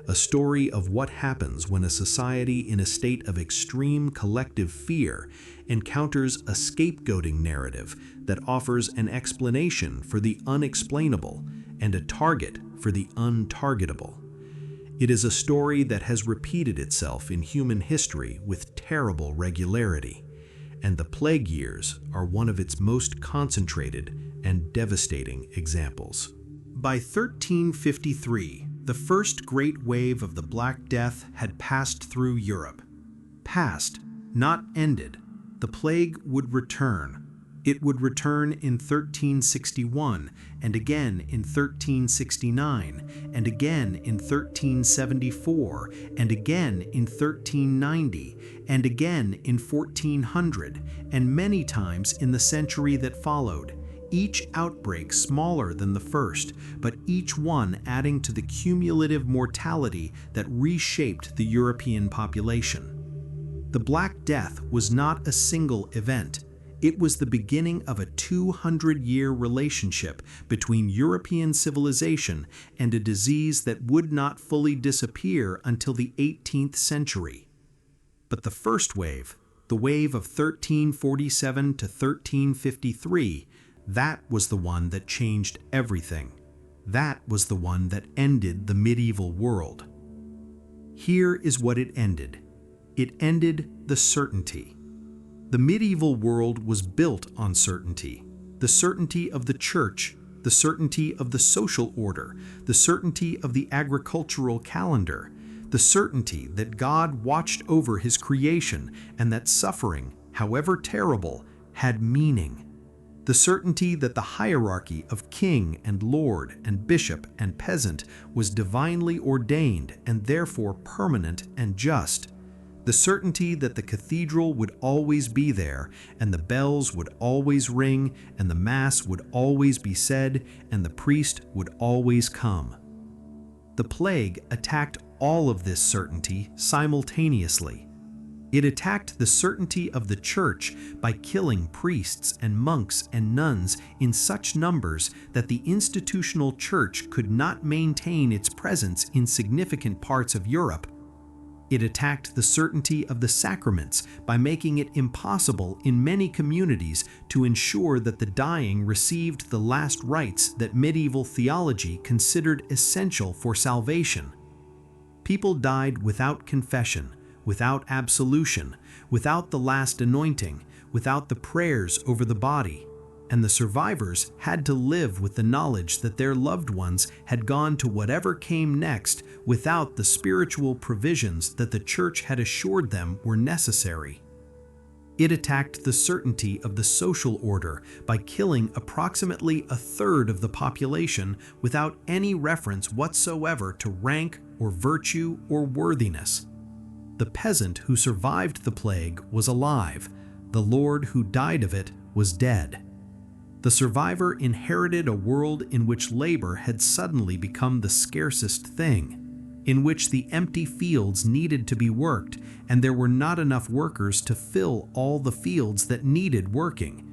a story of what happens when a society in a state of extreme collective fear encounters a scapegoating narrative that offers an explanation for the unexplainable and a target for the untargetable. It is a story that has repeated itself in human history with terrible regularity, and the plague years are one of its most concentrated and devastating examples. By 1353, The first great wave of the Black Death had passed through Europe. Passed, not ended. The plague would return. It would return in 1361, and again in 1369, and again in 1374, and again in 1390, and again in 1400, and many times in the century that followed. Each outbreak smaller than the first, but each one adding to the cumulative mortality that reshaped the European population. The Black Death was not a single event. It was the beginning of a 200-year relationship between European civilization and a disease that would not fully disappear until the 18th century. But the first wave, the wave of 1347 to 1353, that was the one that changed everything. That was the one that ended the medieval world. Here is what it ended. It ended the certainty. The medieval world was built on certainty. The certainty of the church, the certainty of the social order, the certainty of the agricultural calendar, the certainty that God watched over his creation and that suffering, however terrible, had meaning. The certainty that the hierarchy of king and lord and bishop and peasant was divinely ordained and therefore permanent and just. The certainty that the cathedral would always be there, and the bells would always ring, and the mass would always be said, and the priest would always come. The plague attacked all of this certainty simultaneously. It attacked the certainty of the church by killing priests and monks and nuns in such numbers that the institutional church could not maintain its presence in significant parts of Europe. It attacked the certainty of the sacraments by making it impossible in many communities to ensure that the dying received the last rites that medieval theology considered essential for salvation. People died without confession, without absolution, without the last anointing, without the prayers over the body, and the survivors had to live with the knowledge that their loved ones had gone to whatever came next without the spiritual provisions that the church had assured them were necessary. It attacked the certainty of the social order by killing approximately a third of the population without any reference whatsoever to rank or virtue or worthiness. The peasant who survived the plague was alive. The lord who died of it was dead. The survivor inherited a world in which labor had suddenly become the scarcest thing, in which the empty fields needed to be worked, and there were not enough workers to fill all the fields that needed working,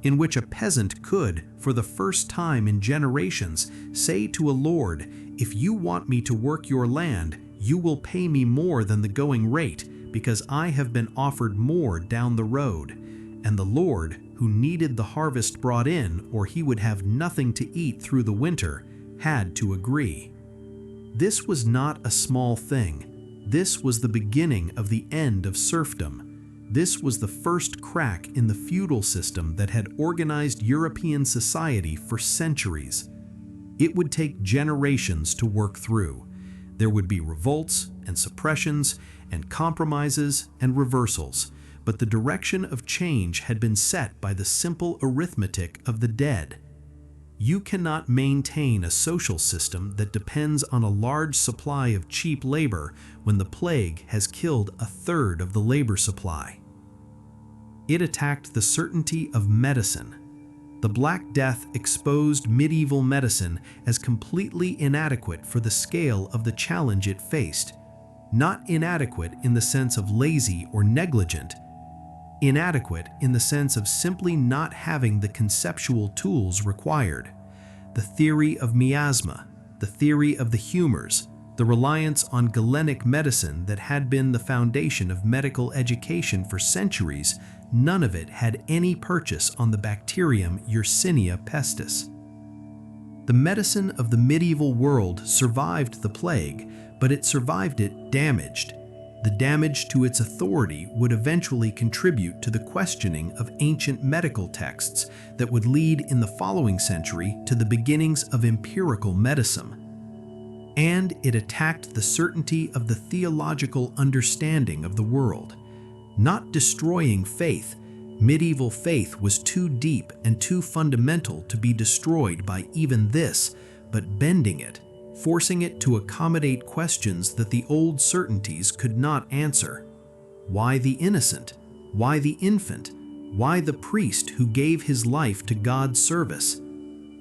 in which a peasant could, for the first time in generations, say to a lord, "If you want me to work your land, you will pay me more than the going rate, because I have been offered more down the road." And the lord, who needed the harvest brought in or he would have nothing to eat through the winter, had to agree. This was not a small thing. This was the beginning of the end of serfdom. This was the first crack in the feudal system that had organized European society for centuries. It would take generations to work through. There would be revolts and suppressions and compromises and reversals, but the direction of change had been set by the simple arithmetic of the dead. You cannot maintain a social system that depends on a large supply of cheap labor when the plague has killed a third of the labor supply. It attacked the certainty of medicine. The Black Death exposed medieval medicine as completely inadequate for the scale of the challenge it faced. Not inadequate in the sense of lazy or negligent, inadequate in the sense of simply not having the conceptual tools required. The theory of miasma, the theory of the humors, the reliance on Galenic medicine that had been the foundation of medical education for centuries, none of it had any purchase on the bacterium Yersinia pestis. The medicine of the medieval world survived the plague, but it survived it damaged. The damage to its authority would eventually contribute to the questioning of ancient medical texts that would lead in the following century to the beginnings of empirical medicine. And it attacked the certainty of the theological understanding of the world. Not destroying faith, medieval faith was too deep and too fundamental to be destroyed by even this, but bending it, forcing it to accommodate questions that the old certainties could not answer. Why the innocent? Why the infant? Why the priest who gave his life to God's service?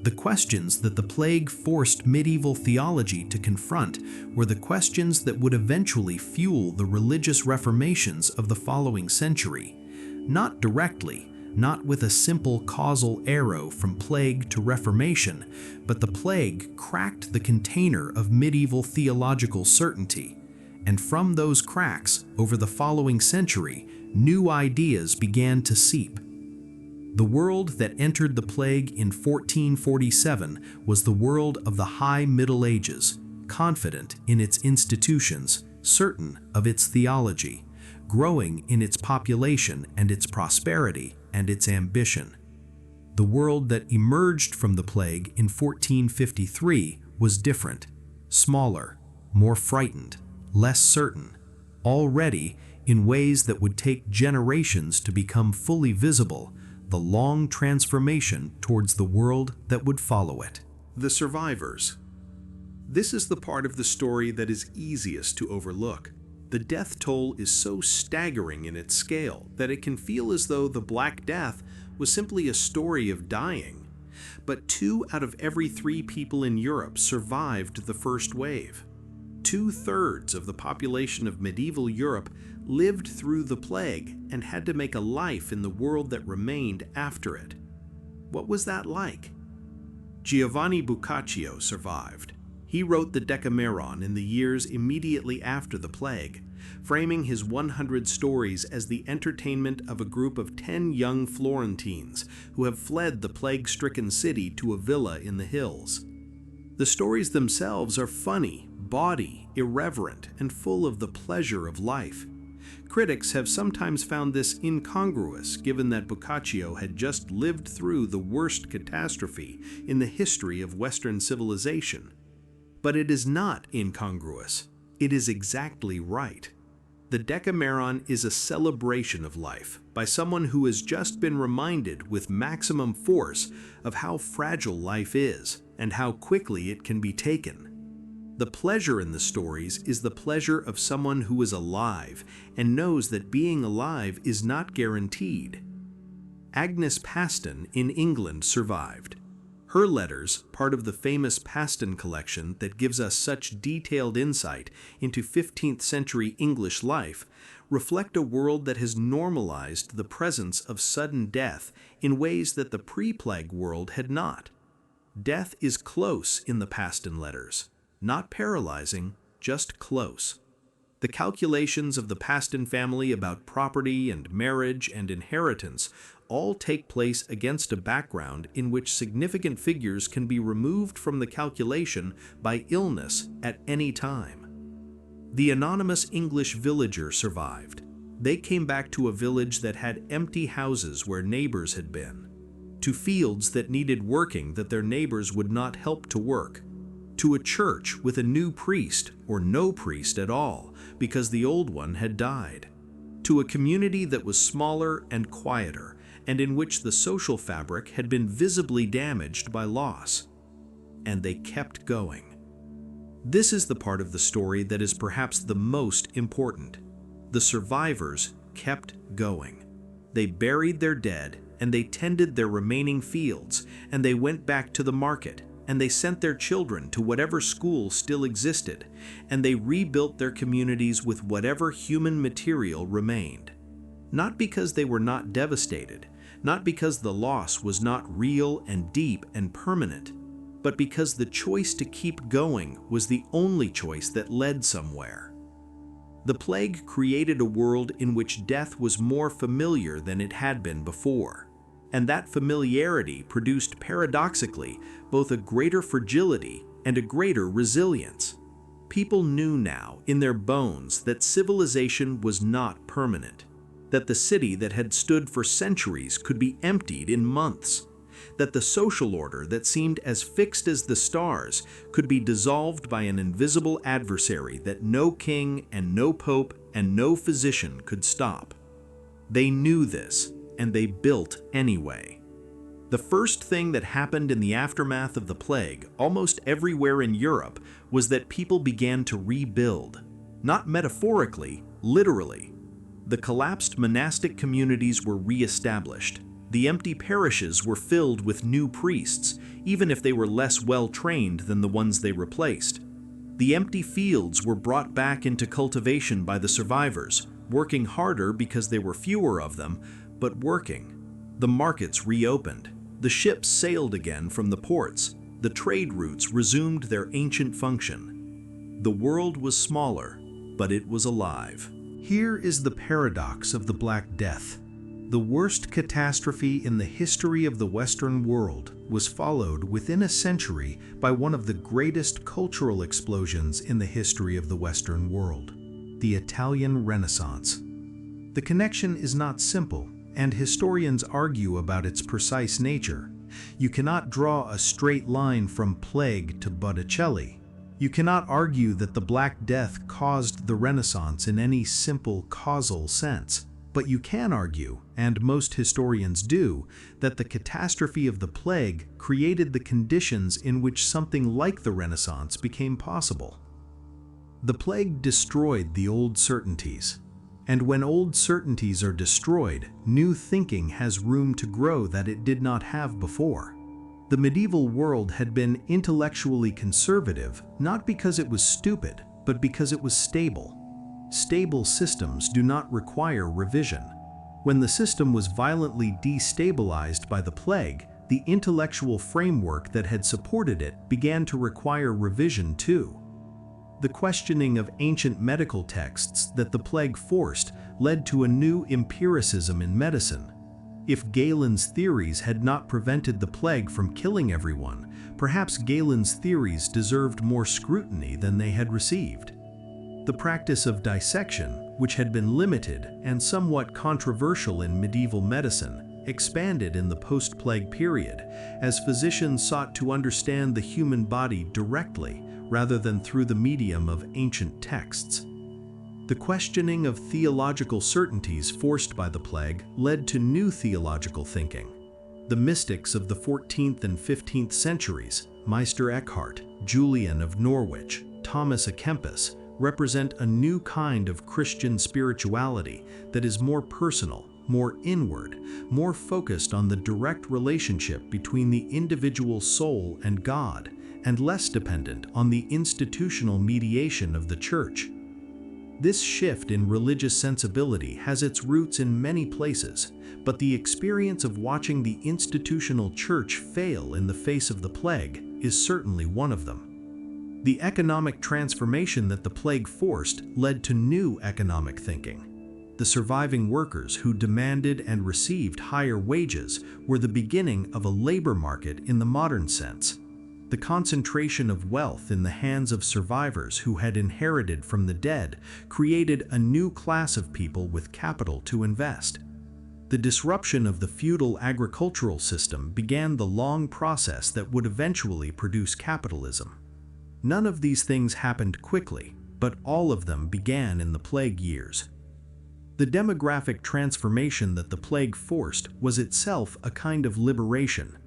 The questions that the plague forced medieval theology to confront were the questions that would eventually fuel the religious reformations of the following century. Not directly, not with a simple causal arrow from plague to reformation, but the plague cracked the container of medieval theological certainty. And from those cracks, over the following century, new ideas began to seep. The world that entered the plague in 1447 was the world of the High Middle Ages, confident in its institutions, certain of its theology, growing in its population and its prosperity and its ambition. The world that emerged from the plague in 1453 was different, smaller, more frightened, less certain, already in ways that would take generations to become fully visible, the long transformation towards the world that would follow it. The survivors. This is the part of the story that is easiest to overlook. The death toll is so staggering in its scale that it can feel as though the Black Death was simply a story of dying. But 2 out of every 3 people in Europe survived the first wave. 2/3 of the population of medieval Europe lived through the plague and had to make a life in the world that remained after it. What was that like? Giovanni Boccaccio survived. He wrote the Decameron in the years immediately after the plague, framing his 100 stories as the entertainment of a group of 10 young Florentines who have fled the plague-stricken city to a villa in the hills. The stories themselves are funny, bawdy, irreverent, and full of the pleasure of life. Critics have sometimes found this incongruous given that Boccaccio had just lived through the worst catastrophe in the history of Western civilization. But it is not incongruous. It is exactly right. The Decameron is a celebration of life by someone who has just been reminded with maximum force of how fragile life is and how quickly it can be taken. The pleasure in the stories is the pleasure of someone who is alive and knows that being alive is not guaranteed. Agnes Paston in England survived. Her letters, part of the famous Paston collection that gives us such detailed insight into 15th century English life, reflect a world that has normalized the presence of sudden death in ways that the pre-plague world had not. Death is close in the Paston letters. Not paralyzing, just close. The calculations of the Paston family about property and marriage and inheritance all take place against a background in which significant figures can be removed from the calculation by illness at any time. The anonymous English villager survived. They came back to a village that had empty houses where neighbors had been, to fields that needed working that their neighbors would not help to work, to a church with a new priest or no priest at all because the old one had died, to a community that was smaller and quieter and in which the social fabric had been visibly damaged by loss. And they kept going. This is the part of the story that is perhaps the most important. The survivors kept going. They buried their dead and they tended their remaining fields and they went back to the market and they sent their children to whatever school still existed, and they rebuilt their communities with whatever human material remained. Not because they were not devastated, not because the loss was not real and deep and permanent, but because the choice to keep going was the only choice that led somewhere. The plague created a world in which death was more familiar than it had been before. And that familiarity produced paradoxically both a greater fragility and a greater resilience. People knew now in their bones that civilization was not permanent, that the city that had stood for centuries could be emptied in months, that the social order that seemed as fixed as the stars could be dissolved by an invisible adversary that no king and no pope and no physician could stop. They knew this, and they built anyway. The first thing that happened in the aftermath of the plague, almost everywhere in Europe, was that people began to rebuild. Not metaphorically, literally. The collapsed monastic communities were re-established. The empty parishes were filled with new priests, even if they were less well-trained than the ones they replaced. The empty fields were brought back into cultivation by the survivors, working harder because there were fewer of them, but working. The markets reopened. The ships sailed again from the ports. The trade routes resumed their ancient function. The world was smaller, but it was alive. Here is the paradox of the Black Death. The worst catastrophe in the history of the Western world was followed within a century by one of the greatest cultural explosions in the history of the Western world, the Italian Renaissance. The connection is not simple, and historians argue about its precise nature. You cannot draw a straight line from plague to Botticelli. You cannot argue that the Black Death caused the Renaissance in any simple causal sense. But you can argue, and most historians do, that the catastrophe of the plague created the conditions in which something like the Renaissance became possible. The plague destroyed the old certainties. And when old certainties are destroyed, new thinking has room to grow that it did not have before. The medieval world had been intellectually conservative, not because it was stupid, but because it was stable. Stable systems do not require revision. When the system was violently destabilized by the plague, the intellectual framework that had supported it began to require revision too. The questioning of ancient medical texts that the plague forced led to a new empiricism in medicine. If Galen's theories had not prevented the plague from killing everyone, perhaps Galen's theories deserved more scrutiny than they had received. The practice of dissection, which had been limited and somewhat controversial in medieval medicine, expanded in the post-plague period as physicians sought to understand the human body directly rather than through the medium of ancient texts. The questioning of theological certainties forced by the plague led to new theological thinking. The mystics of the 14th and 15th centuries, Meister Eckhart, Julian of Norwich, Thomas à Kempis, represent a new kind of Christian spirituality that is more personal, more inward, more focused on the direct relationship between the individual soul and God, and less dependent on the institutional mediation of the Church. This shift in religious sensibility has its roots in many places, but the experience of watching the institutional Church fail in the face of the plague is certainly one of them. The economic transformation that the plague forced led to new economic thinking. The surviving workers who demanded and received higher wages were the beginning of a labor market in the modern sense. The concentration of wealth in the hands of survivors who had inherited from the dead created a new class of people with capital to invest. The disruption of the feudal agricultural system began the long process that would eventually produce capitalism. None of these things happened quickly, but all of them began in the plague years. The demographic transformation that the plague forced was itself a kind of liberation.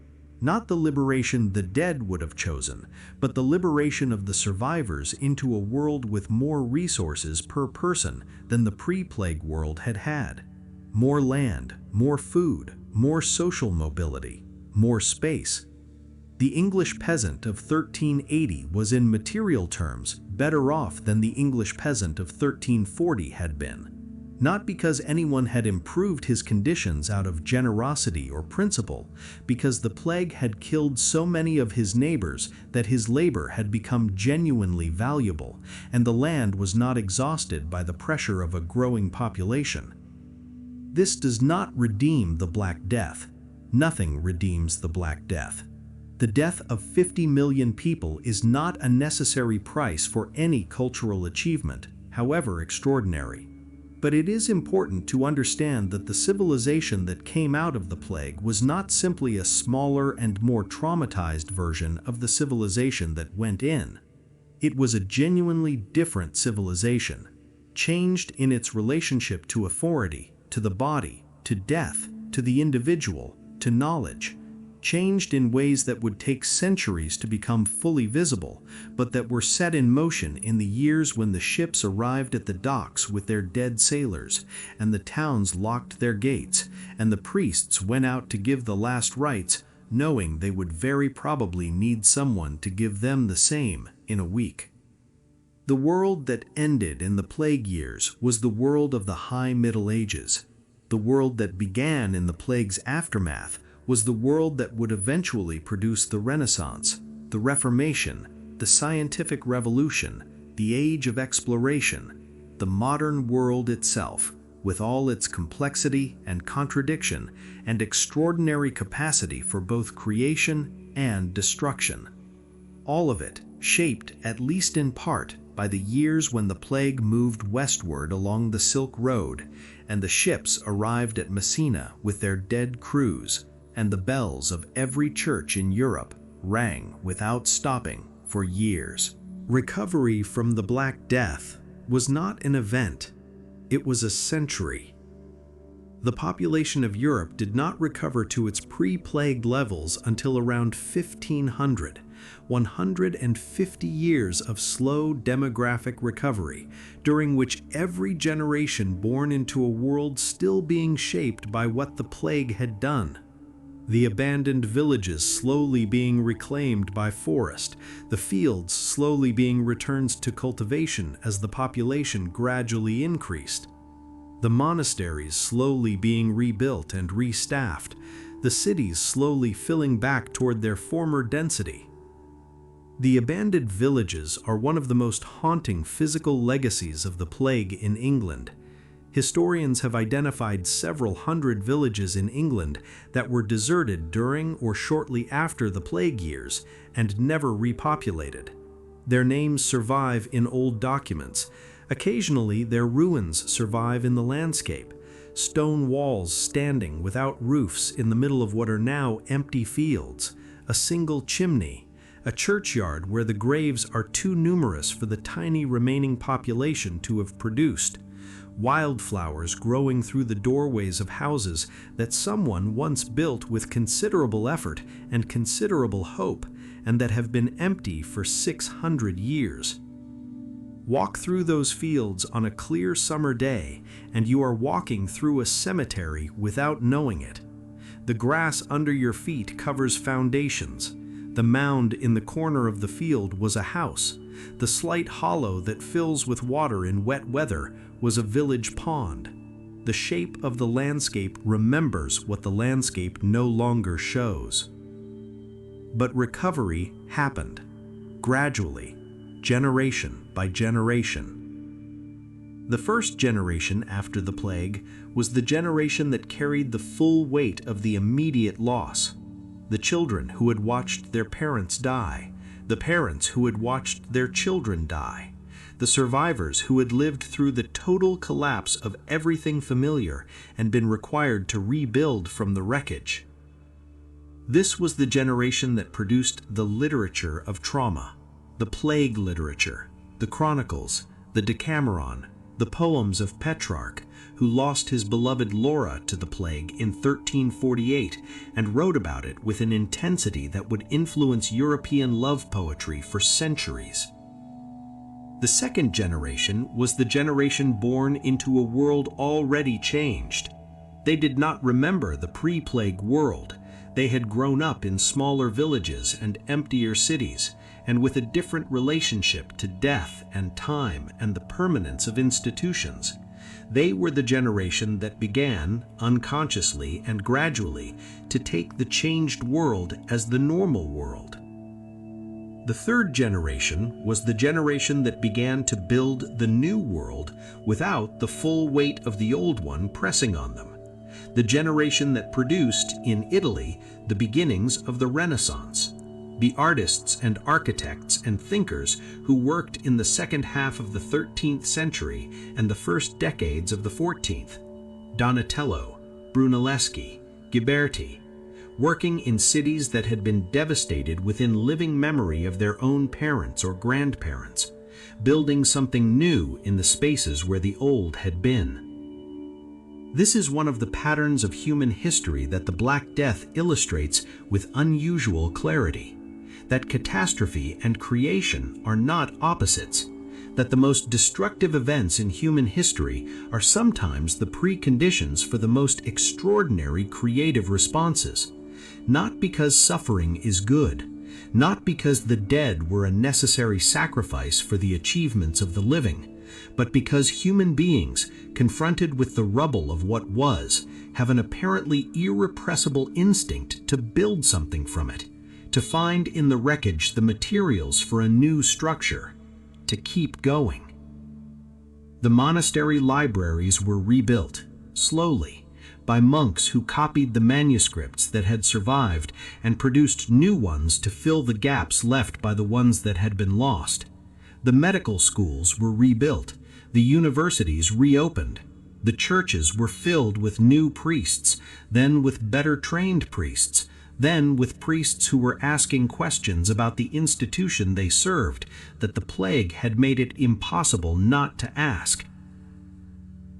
Not the liberation the dead would have chosen, but the liberation of the survivors into a world with more resources per person than the pre-plague world had had. More land, more food, more social mobility, more space. The English peasant of 1380 was in material terms better off than the English peasant of 1340 had been. Not because anyone had improved his conditions out of generosity or principle, because the plague had killed so many of his neighbors that his labor had become genuinely valuable, and the land was not exhausted by the pressure of a growing population. This does not redeem the Black Death. Nothing redeems the Black Death. The death of 50 million people is not a necessary price for any cultural achievement, however extraordinary. But it is important to understand that the civilization that came out of the plague was not simply a smaller and more traumatized version of the civilization that went in. It was a genuinely different civilization, changed in its relationship to authority, to the body, to death, to the individual, to knowledge, changed in ways that would take centuries to become fully visible, but that were set in motion in the years when the ships arrived at the docks with their dead sailors, and the towns locked their gates, and the priests went out to give the last rites, knowing they would very probably need someone to give them the same in a week. The world that ended in the plague years was the world of the High Middle Ages. The world that began in the plague's aftermath was the world that would eventually produce the Renaissance, the Reformation, the Scientific Revolution, the Age of Exploration, the modern world itself, with all its complexity and contradiction and extraordinary capacity for both creation and destruction. All of it shaped, at least in part, by the years when the plague moved westward along the Silk Road, and the ships arrived at Messina with their dead crews, and the bells of every church in Europe rang without stopping for years. Recovery from the Black Death was not an event, it was a century. The population of Europe did not recover to its pre-plague levels until around 1500, 150 years of slow demographic recovery, during which every generation born into a world still being shaped by what the plague had done. The abandoned villages slowly being reclaimed by forest, the fields slowly being returned to cultivation as the population gradually increased, the monasteries slowly being rebuilt and restaffed, the cities slowly filling back toward their former density. The abandoned villages are one of the most haunting physical legacies of the plague in England. Historians have identified several hundred villages in England that were deserted during or shortly after the plague years and never repopulated. Their names survive in old documents. Occasionally, their ruins survive in the landscape. Stone walls standing without roofs in the middle of what are now empty fields, a single chimney, a churchyard where the graves are too numerous for the tiny remaining population to have produced, wildflowers growing through the doorways of houses that someone once built with considerable effort and considerable hope, and that have been empty for 600 years. Walk through those fields on a clear summer day, and you are walking through a cemetery without knowing it. The grass under your feet covers foundations. The mound in the corner of the field was a house. The slight hollow that fills with water in wet weather was a village pond. The shape of the landscape remembers what the landscape no longer shows. But recovery happened, gradually, generation by generation. The first generation after the plague was the generation that carried the full weight of the immediate loss. The children who had watched their parents die, the parents who had watched their children die, the survivors who had lived through the total collapse of everything familiar and been required to rebuild from the wreckage. This was the generation that produced the literature of trauma, the plague literature, the chronicles, the Decameron, the poems of Petrarch, who lost his beloved Laura to the plague in 1348 and wrote about it with an intensity that would influence European love poetry for centuries. The second generation was the generation born into a world already changed. They did not remember the pre-plague world. They had grown up in smaller villages and emptier cities, and with a different relationship to death and time and the permanence of institutions. They were the generation that began, unconsciously and gradually, to take the changed world as the normal world. The third generation was the generation that began to build the new world without the full weight of the old one pressing on them. The generation that produced, in Italy, the beginnings of the Renaissance. the artists and architects and thinkers who worked in the second half of the 13th century and the first decades of the 14th. Donatello, Brunelleschi, Ghiberti, working in cities that had been devastated within living memory of their own parents or grandparents, building something new in the spaces where the old had been. This is one of the patterns of human history that the Black Death illustrates with unusual clarity, that catastrophe and creation are not opposites, that the most destructive events in human history are sometimes the preconditions for the most extraordinary creative responses, not because suffering is good, not because the dead were a necessary sacrifice for the achievements of the living, but because human beings, confronted with the rubble of what was, have an apparently irrepressible instinct to build something from it, to find in the wreckage the materials for a new structure, to keep going. The monastery libraries were rebuilt, slowly, by monks who copied the manuscripts that had survived and produced new ones to fill the gaps left by the ones that had been lost. The medical schools were rebuilt, the universities reopened, the churches were filled with new priests, then with better trained priests, then with priests who were asking questions about the institution they served that the plague had made it impossible not to ask.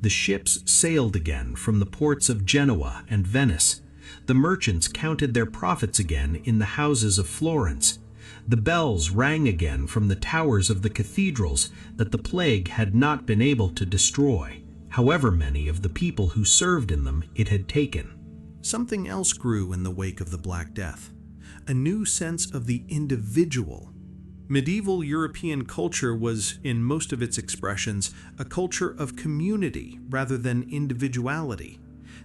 The ships sailed again from the ports of Genoa and Venice. The merchants counted their profits again in the houses of Florence. The bells rang again from the towers of the cathedrals that the plague had not been able to destroy, however many of the people who served in them it had taken. Something else grew in the wake of the Black Death, a new sense of the individual. Medieval European culture was, in most of its expressions, a culture of community rather than individuality.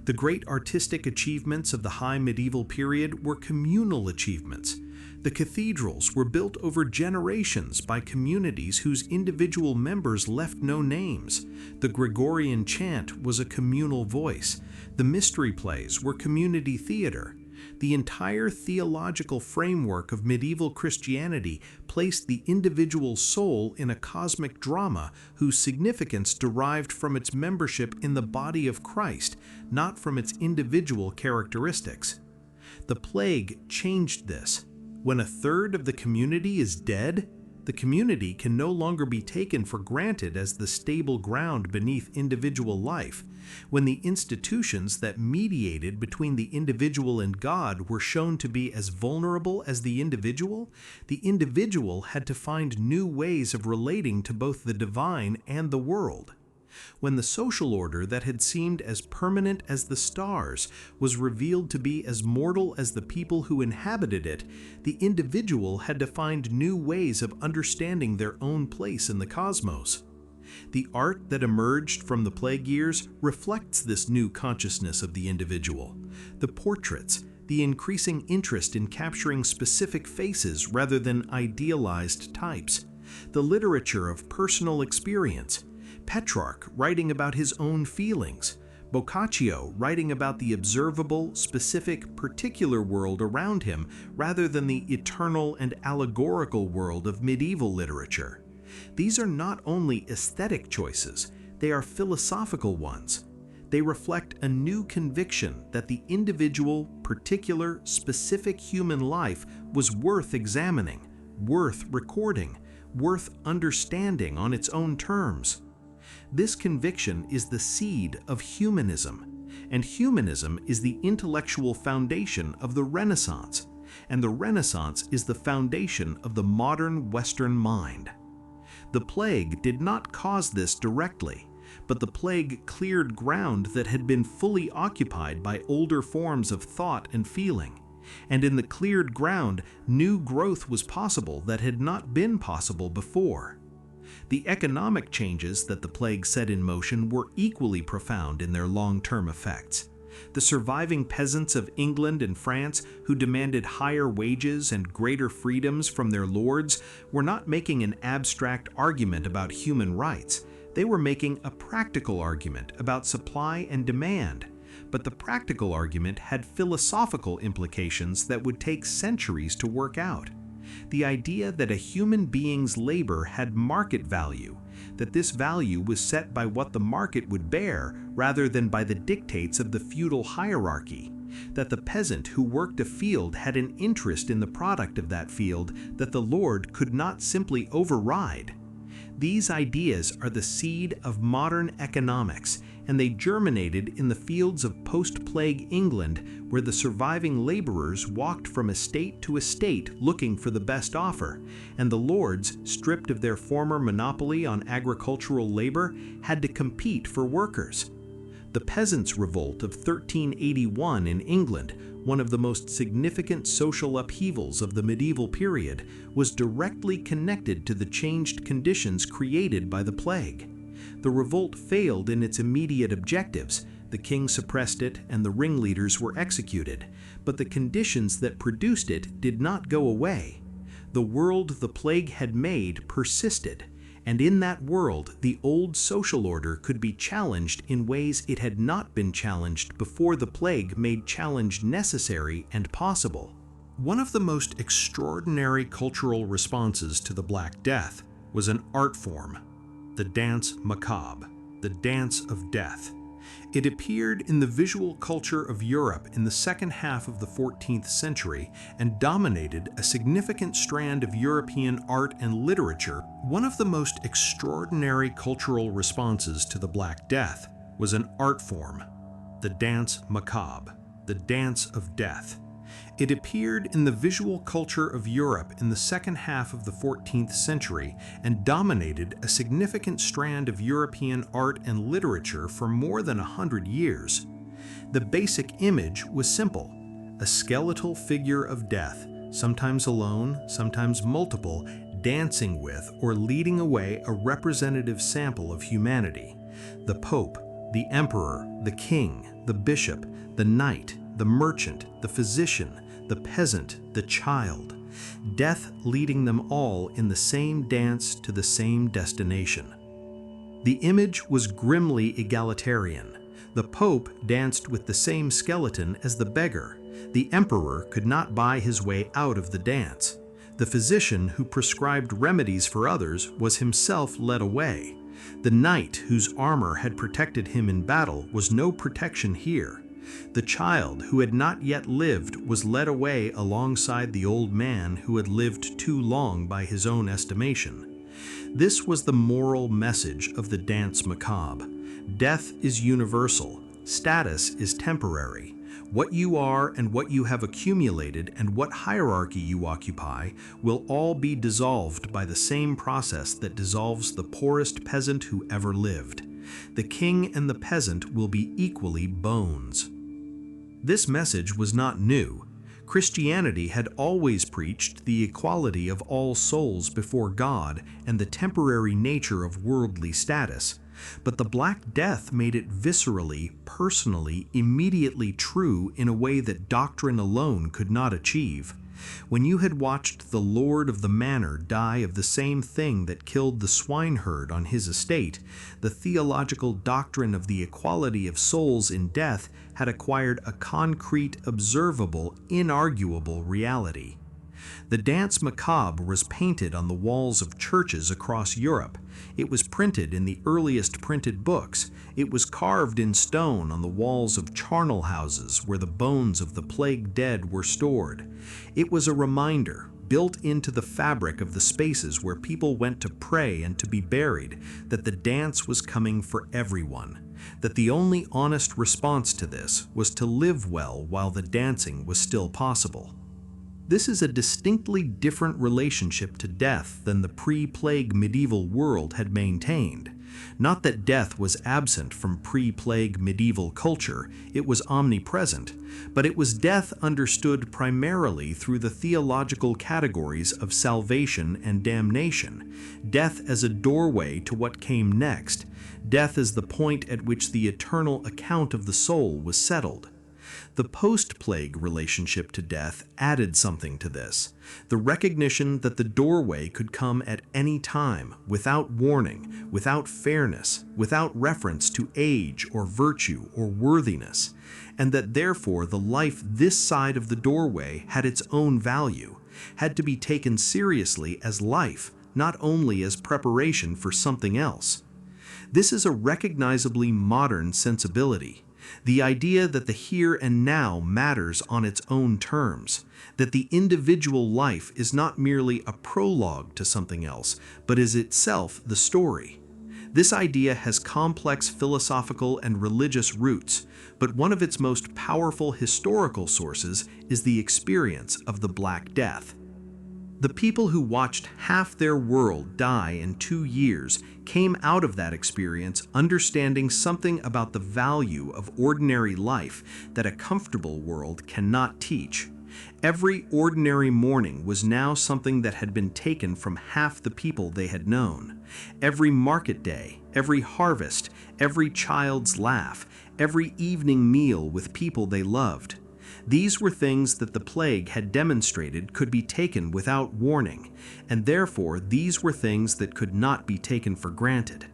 The great artistic achievements of the high medieval period were communal achievements. The cathedrals were built over generations by communities whose individual members left no names. The Gregorian chant was a communal voice. The mystery plays were community theater. The entire theological framework of medieval Christianity placed the individual soul in a cosmic drama whose significance derived from its membership in the body of Christ, not from its individual characteristics. The plague changed this. When a third of the community is dead, the community can no longer be taken for granted as the stable ground beneath individual life. When the institutions that mediated between the individual and God were shown to be as vulnerable as the individual had to find new ways of relating to both the divine and the world. When the social order that had seemed as permanent as the stars was revealed to be as mortal as the people who inhabited it, the individual had to find new ways of understanding their own place in the cosmos. The art that emerged from the plague years reflects this new consciousness of the individual. The portraits, the increasing interest in capturing specific faces rather than idealized types, the literature of personal experience, Petrarch writing about his own feelings, Boccaccio writing about the observable, specific, particular world around him rather than the eternal and allegorical world of medieval literature. These are not only aesthetic choices, they are philosophical ones. They reflect a new conviction that the individual, particular, specific human life was worth examining, worth recording, worth understanding on its own terms. This conviction is the seed of humanism, and humanism is the intellectual foundation of the Renaissance, and the Renaissance is the foundation of the modern Western mind. The plague did not cause this directly, but the plague cleared ground that had been fully occupied by older forms of thought and feeling, and in the cleared ground, new growth was possible that had not been possible before. The economic changes that the plague set in motion were equally profound in their long-term effects. The surviving peasants of England and France, who demanded higher wages and greater freedoms from their lords, were not making an abstract argument about human rights. They were making a practical argument about supply and demand. But the practical argument had philosophical implications that would take centuries to work out. The idea that a human being's labor had market value, that this value was set by what the market would bear rather than by the dictates of the feudal hierarchy, that the peasant who worked a field had an interest in the product of that field that the lord could not simply override. These ideas are the seed of modern economics, and they germinated in the fields of post-plague England, where the surviving laborers walked from estate to estate looking for the best offer, and the lords, stripped of their former monopoly on agricultural labor, had to compete for workers. The Peasants' Revolt of 1381 in England, one of the most significant social upheavals of the medieval period, was directly connected to the changed conditions created by the plague. The revolt failed in its immediate objectives. The king suppressed it and the ringleaders were executed, but the conditions that produced it did not go away. The world the plague had made persisted, and in that world the old social order could be challenged in ways it had not been challenged before the plague made challenge necessary and possible. One of the most extraordinary cultural responses to the Black Death was an art form, the dance macabre, the dance of death. It appeared in the visual culture of Europe in the second half of the 14th century and dominated a significant strand of European art and literature. One of the most extraordinary cultural responses to the Black Death was an art form, the dance macabre, the dance of death. It appeared in the visual culture of Europe in the second half of the 14th century and dominated a significant strand of European art and literature for more than 100 years. The basic image was simple: a skeletal figure of death, sometimes alone, sometimes multiple, dancing with or leading away a representative sample of humanity. The Pope, the Emperor, the King, the Bishop, the Knight, the merchant, the physician, the peasant, the child, death leading them all in the same dance to the same destination. The image was grimly egalitarian. The Pope danced with the same skeleton as the beggar. The emperor could not buy his way out of the dance. The physician who prescribed remedies for others was himself led away. The knight whose armor had protected him in battle was no protection here. The child who had not yet lived was led away alongside the old man who had lived too long by his own estimation. This was the moral message of the dance macabre. Death is universal. Status is temporary. What you are and what you have accumulated and what hierarchy you occupy will all be dissolved by the same process that dissolves the poorest peasant who ever lived. The king and the peasant will be equally bones. This message was not new. Christianity had always preached the equality of all souls before God and the temporary nature of worldly status. But the Black Death made it viscerally, personally, immediately true in a way that doctrine alone could not achieve. When you had watched the lord of the manor die of the same thing that killed the swineherd on his estate, the theological doctrine of the equality of souls in death had acquired a concrete, observable, inarguable reality. The dance macabre was painted on the walls of churches across Europe. It was printed in the earliest printed books. It was carved in stone on the walls of charnel houses where the bones of the plague dead were stored. It was a reminder, built into the fabric of the spaces where people went to pray and to be buried, that the dance was coming for everyone, that the only honest response to this was to live well while the dancing was still possible. This is a distinctly different relationship to death than the pre-plague medieval world had maintained. Not that death was absent from pre-plague medieval culture, it was omnipresent, but it was death understood primarily through the theological categories of salvation and damnation, death as a doorway to what came next, death as the point at which the eternal account of the soul was settled. The post-plague relationship to death added something to this, the recognition that the doorway could come at any time, without warning, without fairness, without reference to age or virtue or worthiness, and that therefore the life this side of the doorway had its own value, had to be taken seriously as life, not only as preparation for something else. This is a recognizably modern sensibility. The idea that the here and now matters on its own terms, that the individual life is not merely a prologue to something else, but is itself the story. This idea has complex philosophical and religious roots, but one of its most powerful historical sources is the experience of the Black Death. The people who watched half their world die in 2 years came out of that experience understanding something about the value of ordinary life that a comfortable world cannot teach. Every ordinary morning was now something that had been taken from half the people they had known. Every market day, every harvest, every child's laugh, every evening meal with people they loved. These were things that the plague had demonstrated could be taken without warning, and therefore these were things that could not be taken for granted.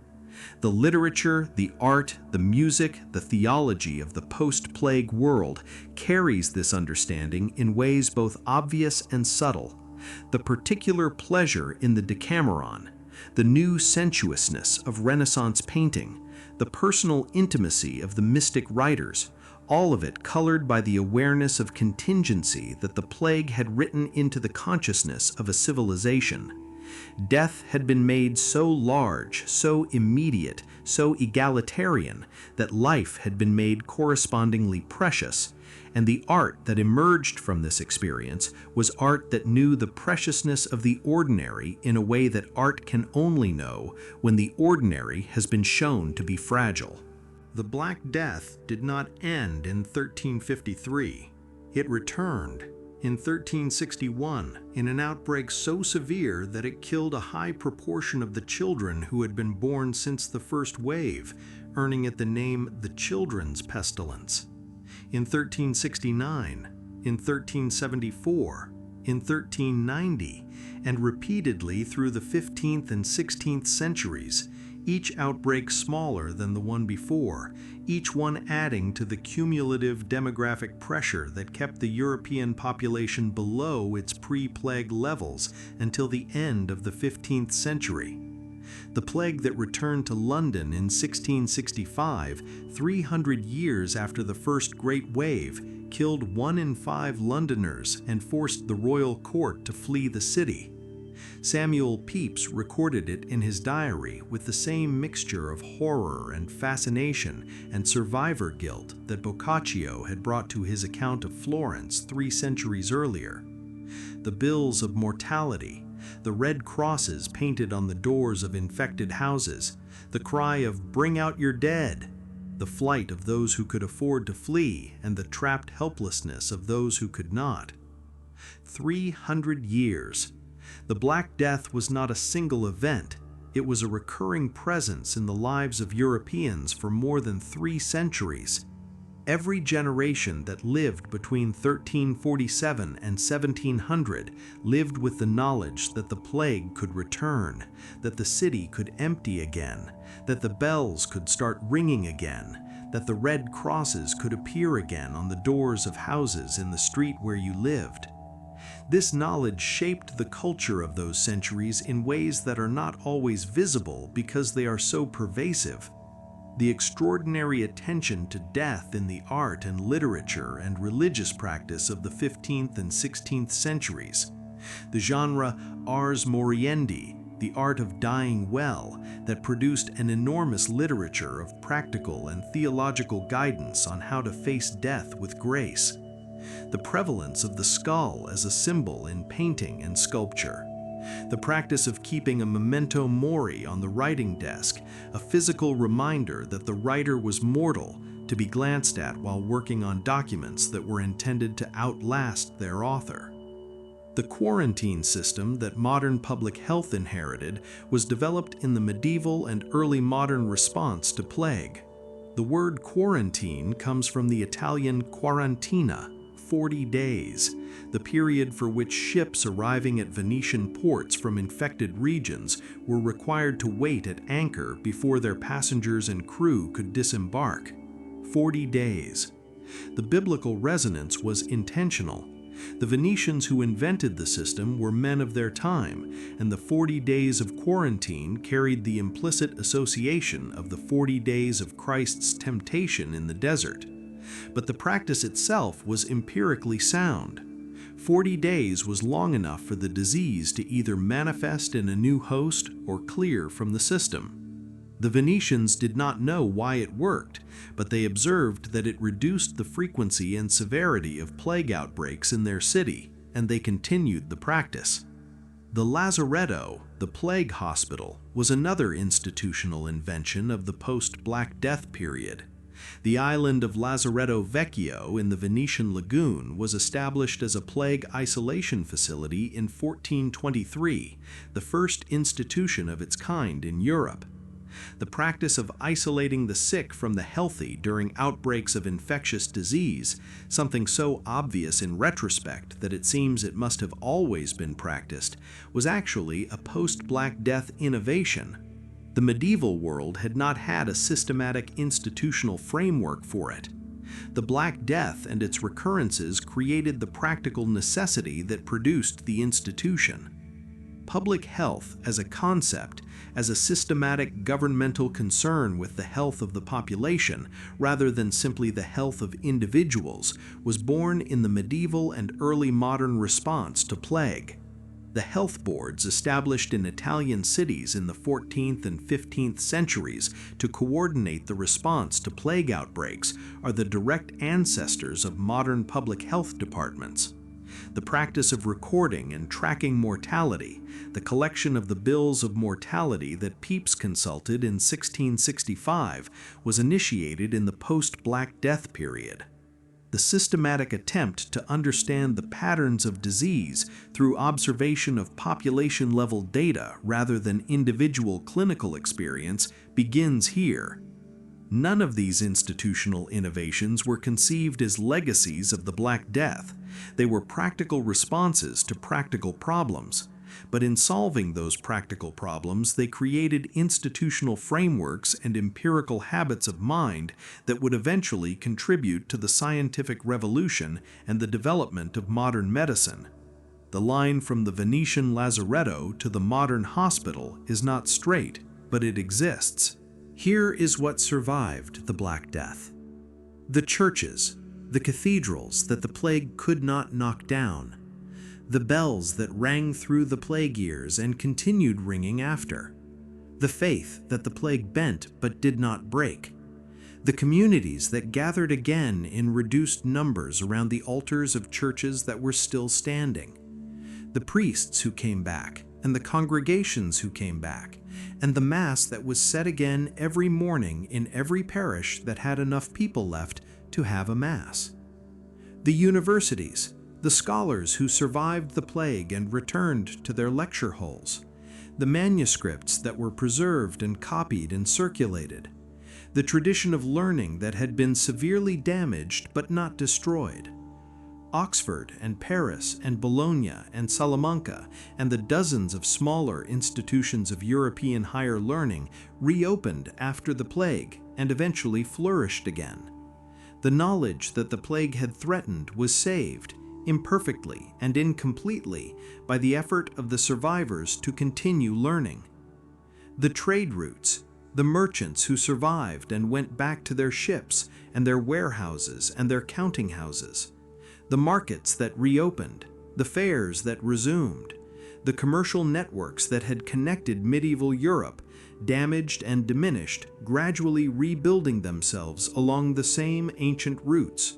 The literature, the art, the music, the theology of the post-plague world carries this understanding in ways both obvious and subtle. The particular pleasure in the Decameron, the new sensuousness of Renaissance painting, the personal intimacy of the mystic writers, all of it colored by the awareness of contingency that the plague had written into the consciousness of a civilization. Death had been made so large, so immediate, so egalitarian, that life had been made correspondingly precious, and the art that emerged from this experience was art that knew the preciousness of the ordinary in a way that art can only know when the ordinary has been shown to be fragile. The Black Death did not end in 1353. It returned in 1361 in an outbreak so severe that it killed a high proportion of the children who had been born since the first wave, earning it the name the Children's Pestilence. In 1369, in 1374, in 1390, and repeatedly through the 15th and 16th centuries, each outbreak smaller than the one before, each one adding to the cumulative demographic pressure that kept the European population below its pre-plague levels until the end of the 15th century. The plague that returned to London in 1665, 300 years after the first Great Wave, killed 1 in 5 Londoners and forced the royal court to flee the city. Samuel Pepys recorded it in his diary with the same mixture of horror and fascination and survivor guilt that Boccaccio had brought to his account of Florence 3 centuries earlier. The bills of mortality, the red crosses painted on the doors of infected houses, the cry of "Bring out your dead," the flight of those who could afford to flee and the trapped helplessness of those who could not. 300 years. The Black Death was not a single event. It was a recurring presence in the lives of Europeans for more than 3 centuries. Every generation that lived between 1347 and 1700 lived with the knowledge that the plague could return, that the city could empty again, that the bells could start ringing again, that the red crosses could appear again on the doors of houses in the street where you lived. This knowledge shaped the culture of those centuries in ways that are not always visible because they are so pervasive. The extraordinary attention to death in the art and literature and religious practice of the 15th and 16th centuries. The genre ars moriendi, the art of dying well, that produced an enormous literature of practical and theological guidance on how to face death with grace. The prevalence of the skull as a symbol in painting and sculpture. The practice of keeping a memento mori on the writing desk, a physical reminder that the writer was mortal, to be glanced at while working on documents that were intended to outlast their author. The quarantine system that modern public health inherited was developed in the medieval and early modern response to plague. The word quarantine comes from the Italian quarantina, 40 days, the period for which ships arriving at Venetian ports from infected regions were required to wait at anchor before their passengers and crew could disembark. 40 days. The biblical resonance was intentional. The Venetians who invented the system were men of their time, and the 40 days of quarantine carried the implicit association of the 40 days of Christ's temptation in the desert. But the practice itself was empirically sound. 40 days was long enough for the disease to either manifest in a new host or clear from the system. The Venetians did not know why it worked, but they observed that it reduced the frequency and severity of plague outbreaks in their city, and they continued the practice. The lazaretto, the plague hospital, was another institutional invention of the post-Black Death period. The island of Lazaretto Vecchio in the Venetian lagoon was established as a plague isolation facility in 1423, the first institution of its kind in Europe. The practice of isolating the sick from the healthy during outbreaks of infectious disease, something so obvious in retrospect that it seems it must have always been practiced, was actually a post-Black Death innovation. The medieval world had not had a systematic institutional framework for it. The Black Death and its recurrences created the practical necessity that produced the institution. Public health as a concept, as a systematic governmental concern with the health of the population rather than simply the health of individuals, was born in the medieval and early modern response to plague. The health boards established in Italian cities in the 14th and 15th centuries to coordinate the response to plague outbreaks are the direct ancestors of modern public health departments. The practice of recording and tracking mortality, the collection of the bills of mortality that Pepys consulted in 1665, was initiated in the post-Black Death period. The systematic attempt to understand the patterns of disease through observation of population-level data rather than individual clinical experience begins here. None of these institutional innovations were conceived as legacies of the Black Death. They were practical responses to practical problems. But in solving those practical problems, they created institutional frameworks and empirical habits of mind that would eventually contribute to the scientific revolution and the development of modern medicine. The line from the Venetian lazaretto to the modern hospital is not straight, but it exists. Here is what survived the Black Death. The churches, the cathedrals that the plague could not knock down, the bells that rang through the plague years and continued ringing after, the faith that the plague bent but did not break, the communities that gathered again in reduced numbers around the altars of churches that were still standing, the priests who came back, and the congregations who came back, and the Mass that was said again every morning in every parish that had enough people left to have a Mass. The universities, the scholars who survived the plague and returned to their lecture halls, the manuscripts that were preserved and copied and circulated, the tradition of learning that had been severely damaged but not destroyed, Oxford and Paris and Bologna and Salamanca and the dozens of smaller institutions of European higher learning reopened after the plague and eventually flourished again. The knowledge that the plague had threatened was saved, imperfectly and incompletely, by the effort of the survivors to continue learning. The trade routes, the merchants who survived and went back to their ships and their warehouses and their counting houses, the markets that reopened, the fairs that resumed, the commercial networks that had connected medieval Europe, damaged and diminished, gradually rebuilding themselves along the same ancient routes.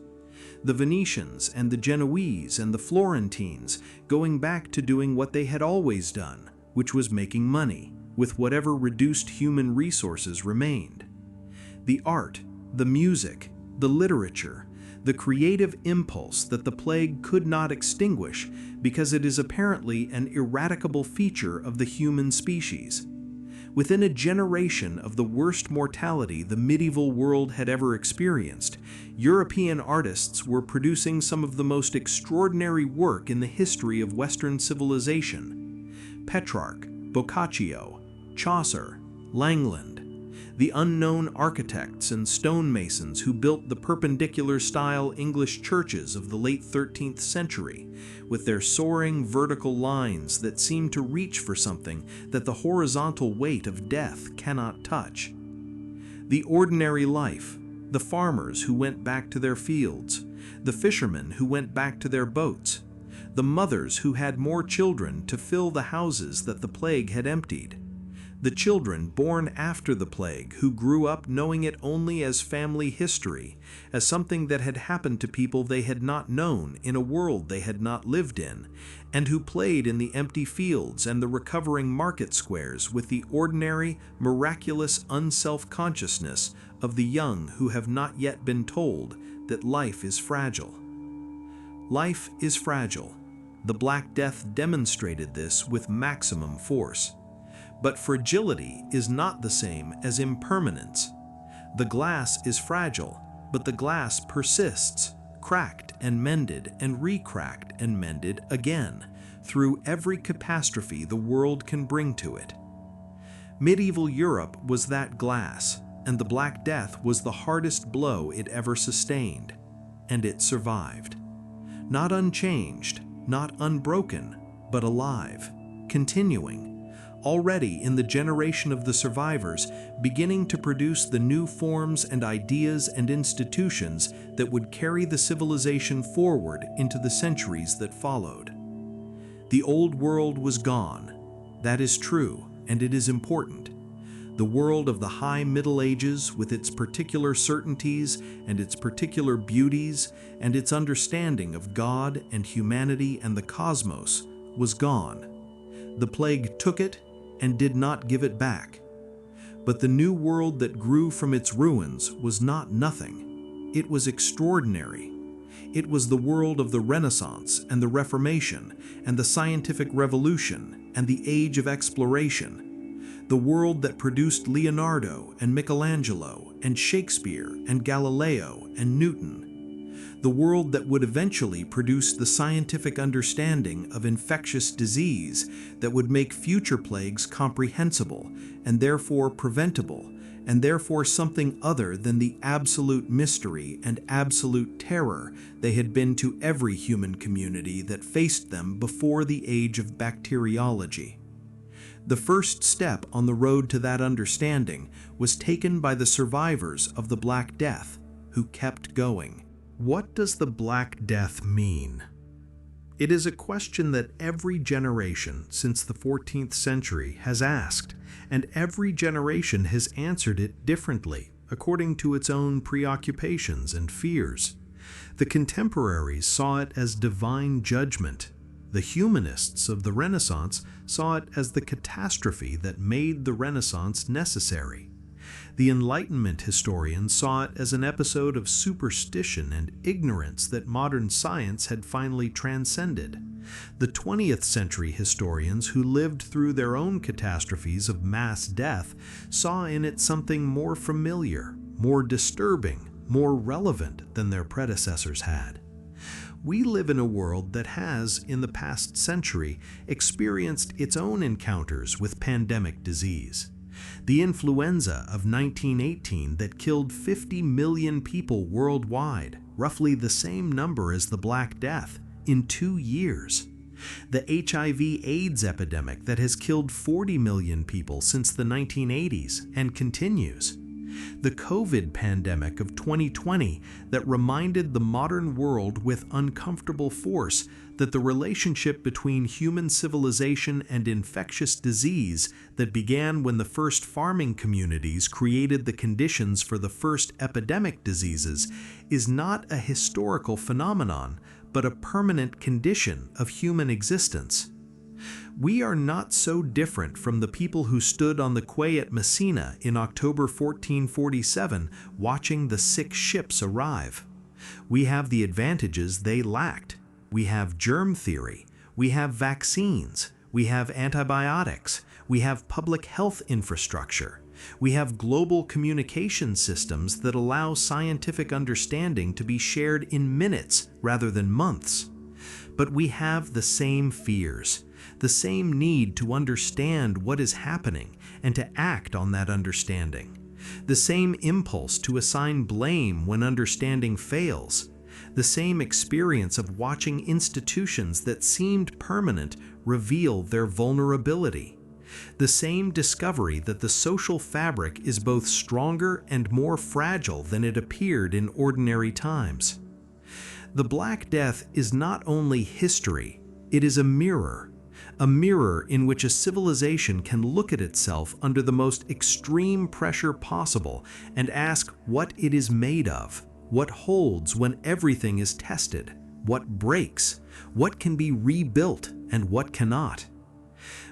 The Venetians and the Genoese and the Florentines going back to doing what they had always done, which was making money, with whatever reduced human resources remained. The art, the music, the literature, the creative impulse that the plague could not extinguish because it is apparently an ineradicable feature of the human species. Within a generation of the worst mortality the medieval world had ever experienced, European artists were producing some of the most extraordinary work in the history of Western civilization. Petrarch, Boccaccio, Chaucer, Langland, the unknown architects and stonemasons who built the perpendicular-style English churches of the late 13th century, with their soaring vertical lines that seem to reach for something that the horizontal weight of death cannot touch. The ordinary life, the farmers who went back to their fields, the fishermen who went back to their boats, the mothers who had more children to fill the houses that the plague had emptied, the children born after the plague who grew up knowing it only as family history, as something that had happened to people they had not known in a world they had not lived in, and who played in the empty fields and the recovering market squares with the ordinary, miraculous unself-consciousness of the young who have not yet been told that life is fragile. Life is fragile. The Black Death demonstrated this with maximum force. But fragility is not the same as impermanence. The glass is fragile, but the glass persists, cracked and mended and re-cracked and mended again, through every catastrophe the world can bring to it. Medieval Europe was that glass, and the Black Death was the hardest blow it ever sustained, and it survived. Not unchanged, not unbroken, but alive, continuing, already in the generation of the survivors, beginning to produce the new forms and ideas and institutions that would carry the civilization forward into the centuries that followed. The old world was gone. That is true, and it is important. The world of the High Middle Ages, with its particular certainties and its particular beauties and its understanding of God and humanity and the cosmos, was gone. The plague took it and did not give it back. But the new world that grew from its ruins was not nothing. It was extraordinary. It was the world of the Renaissance and the Reformation and the scientific revolution and the age of exploration. The world that produced Leonardo and Michelangelo and Shakespeare and Galileo and Newton. The world that would eventually produce the scientific understanding of infectious disease that would make future plagues comprehensible and therefore preventable, and therefore something other than the absolute mystery and absolute terror they had been to every human community that faced them before the age of bacteriology. The first step on the road to that understanding was taken by the survivors of the Black Death, who kept going. What does the Black Death mean? It is a question that every generation since the 14th century has asked, and every generation has answered it differently, according to its own preoccupations and fears. The contemporaries saw it as divine judgment. The humanists of the Renaissance saw it as the catastrophe that made the Renaissance necessary. The Enlightenment historians saw it as an episode of superstition and ignorance that modern science had finally transcended. The 20th century historians who lived through their own catastrophes of mass death saw in it something more familiar, more disturbing, more relevant than their predecessors had. We live in a world that has, in the past century, experienced its own encounters with pandemic disease. The influenza of 1918 that killed 50 million people worldwide, roughly the same number as the Black Death, in 2 years. The HIV/AIDS epidemic that has killed 40 million people since the 1980s and continues. The COVID pandemic of 2020 that reminded the modern world with uncomfortable force that the relationship between human civilization and infectious disease that began when the first farming communities created the conditions for the first epidemic diseases is not a historical phenomenon, but a permanent condition of human existence. We are not so different from the people who stood on the quay at Messina in October 1447 watching the 6 ships arrive. We have the advantages they lacked. We have germ theory. We have vaccines. We have antibiotics. We have public health infrastructure. We have global communication systems that allow scientific understanding to be shared in minutes rather than months. But we have the same fears, the same need to understand what is happening and to act on that understanding, the same impulse to assign blame when understanding fails, the same experience of watching institutions that seemed permanent reveal their vulnerability, the same discovery that the social fabric is both stronger and more fragile than it appeared in ordinary times. The Black Death is not only history, it is a mirror in which a civilization can look at itself under the most extreme pressure possible and ask what it is made of, what holds when everything is tested, what breaks, what can be rebuilt, and what cannot.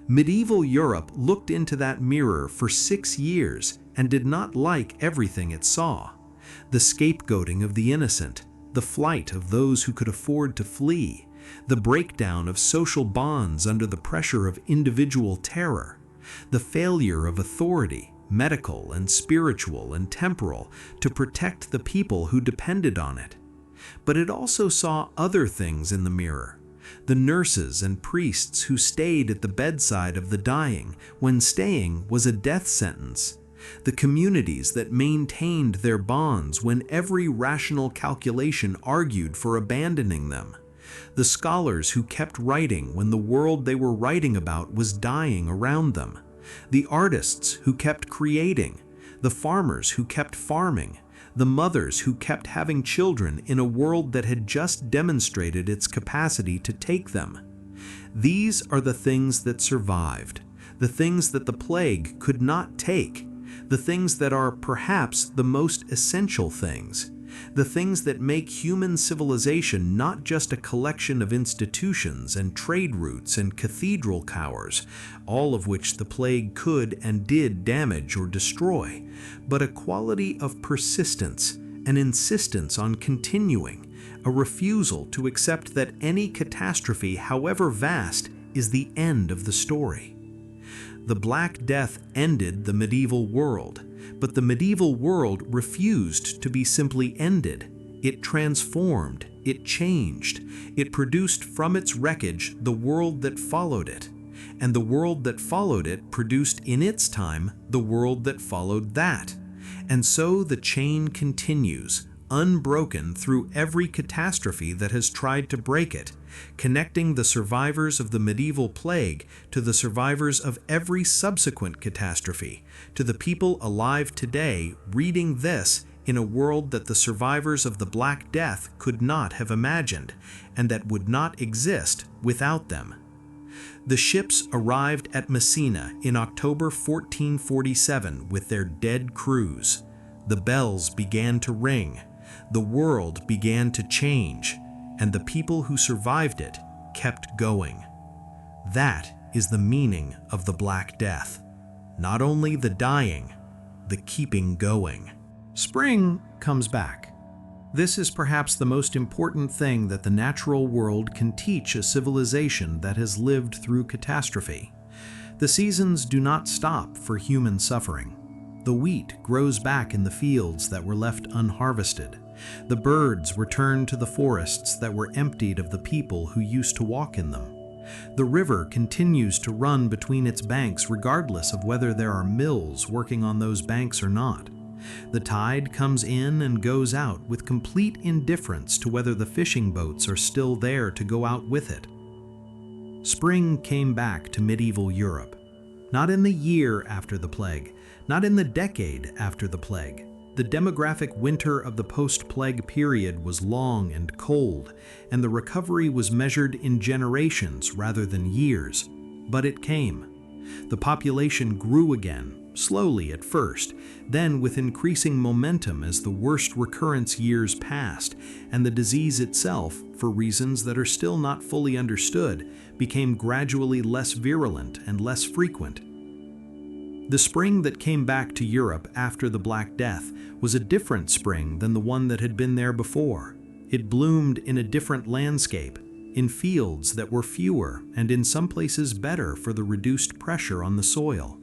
Medieval Europe looked into that mirror for 6 years and did not like everything it saw. The scapegoating of the innocent, the flight of those who could afford to flee, the breakdown of social bonds under the pressure of individual terror, the failure of authority, medical and spiritual and temporal, to protect the people who depended on it. But it also saw other things in the mirror. The nurses and priests who stayed at the bedside of the dying when staying was a death sentence. The communities that maintained their bonds when every rational calculation argued for abandoning them. The scholars who kept writing when the world they were writing about was dying around them. The artists who kept creating. The farmers who kept farming. The mothers who kept having children in a world that had just demonstrated its capacity to take them. These are the things that survived, the things that the plague could not take, the things that are perhaps the most essential things, the things that make human civilization not just a collection of institutions and trade routes and cathedral towers, all of which the plague could and did damage or destroy, but a quality of persistence, an insistence on continuing, a refusal to accept that any catastrophe, however vast, is the end of the story. The Black Death ended the medieval world, but the medieval world refused to be simply ended. It transformed, it changed, it produced from its wreckage the world that followed it, and the world that followed it produced in its time the world that followed that. And so the chain continues, unbroken through every catastrophe that has tried to break it, connecting the survivors of the medieval plague to the survivors of every subsequent catastrophe, to the people alive today reading this in a world that the survivors of the Black Death could not have imagined, and that would not exist without them. The ships arrived at Messina in October 1447 with their dead crews. The bells began to ring, the world began to change, and the people who survived it kept going. That is the meaning of the Black Death. Not only the dying, the keeping going. Spring comes back. This is perhaps the most important thing that the natural world can teach a civilization that has lived through catastrophe. The seasons do not stop for human suffering. The wheat grows back in the fields that were left unharvested. The birds return to the forests that were emptied of the people who used to walk in them. The river continues to run between its banks regardless of whether there are mills working on those banks or not. The tide comes in and goes out with complete indifference to whether the fishing boats are still there to go out with it. Spring came back to medieval Europe. Not in the year after the plague, not in the decade after the plague. The demographic winter of the post-plague period was long and cold, and the recovery was measured in generations rather than years. But it came. The population grew again, slowly at first, then with increasing momentum as the worst recurrence years passed, and the disease itself, for reasons that are still not fully understood, became gradually less virulent and less frequent. The spring that came back to Europe after the Black Death was a different spring than the one that had been there before. It bloomed in a different landscape. in fields that were fewer and in some places better for the reduced pressure on the soil,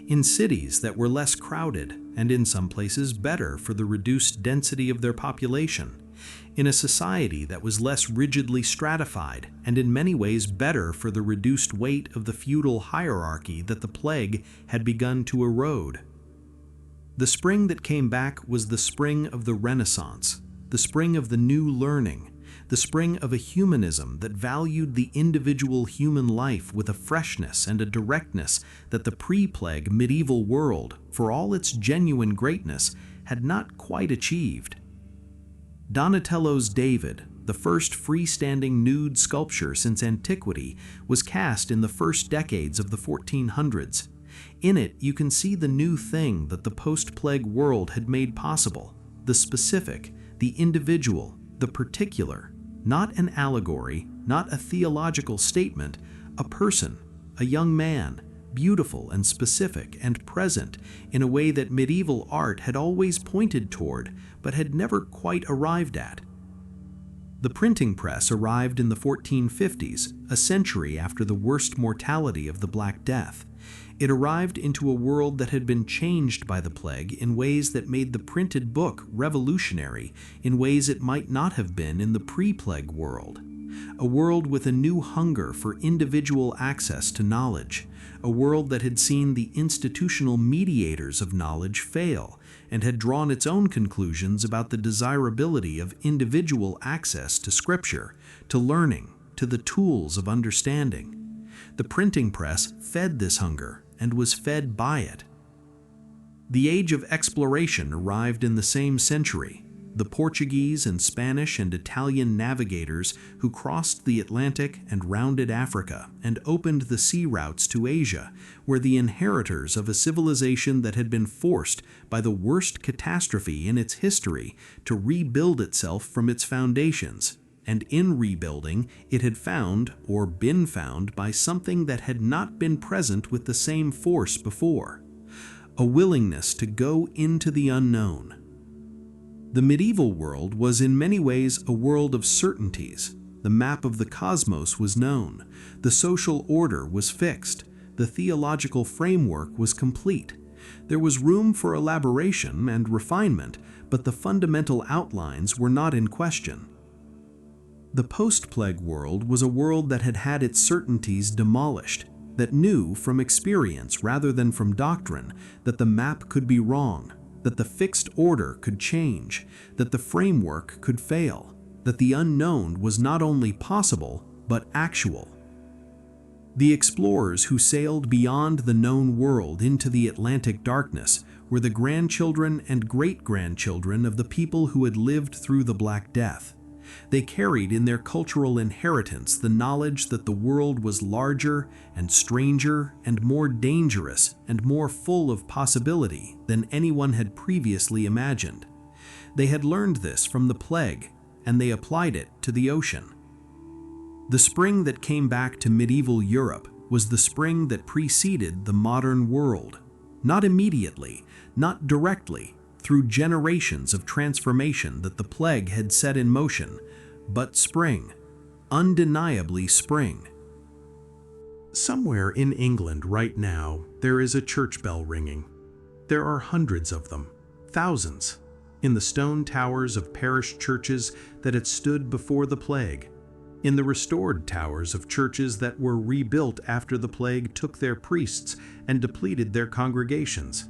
in cities that were less crowded and in some places better for the reduced density of their population, in a society that was less rigidly stratified and in many ways better for the reduced weight of the feudal hierarchy that the plague had begun to erode. The spring that came back was the spring of the Renaissance, the spring of the new learning, the spring of a humanism that valued the individual human life with a freshness and a directness that the pre-plague medieval world, for all its genuine greatness, had not quite achieved. Donatello's David, the first freestanding nude sculpture since antiquity, was cast in the first decades of the 1400s. In it, you can see the new thing that the post-plague world had made possible, the specific, the individual, the particular, not an allegory, not a theological statement, a person, a young man, beautiful and specific and present in a way that medieval art had always pointed toward but had never quite arrived at. The printing press arrived in the 1450s, a century after the worst mortality of the Black Death. It arrived into a world that had been changed by the plague in ways that made the printed book revolutionary in ways it might not have been in the pre-plague world. A world with a new hunger for individual access to knowledge, a world that had seen the institutional mediators of knowledge fail and had drawn its own conclusions about the desirability of individual access to scripture, to learning, to the tools of understanding. The printing press fed this hunger and was fed by it. The age of exploration arrived in the same century. The Portuguese and Spanish and Italian navigators who crossed the Atlantic and rounded Africa and opened the sea routes to Asia were the inheritors of a civilization that had been forced by the worst catastrophe in its history to rebuild itself from its foundations. And in rebuilding, it had found, or been found, by something that had not been present with the same force before: a willingness to go into the unknown. The medieval world was in many ways a world of certainties. The map of the cosmos was known, the social order was fixed, the theological framework was complete. There was room for elaboration and refinement, but the fundamental outlines were not in question. The post-plague world was a world that had had its certainties demolished, that knew from experience rather than from doctrine that the map could be wrong, that the fixed order could change, that the framework could fail, that the unknown was not only possible, but actual. The explorers who sailed beyond the known world into the Atlantic darkness were the grandchildren and great-grandchildren of the people who had lived through the Black Death. They carried in their cultural inheritance the knowledge that the world was larger and stranger and more dangerous and more full of possibility than anyone had previously imagined. They had learned this from the plague, and they applied it to the ocean. The spring that came back to medieval Europe was the spring that preceded the modern world. Not immediately, not directly, through generations of transformation that the plague had set in motion, but spring, undeniably spring. Somewhere in England right now, there is a church bell ringing. There are hundreds of them, thousands, in the stone towers of parish churches that had stood before the plague, in the restored towers of churches that were rebuilt after the plague took their priests and depleted their congregations,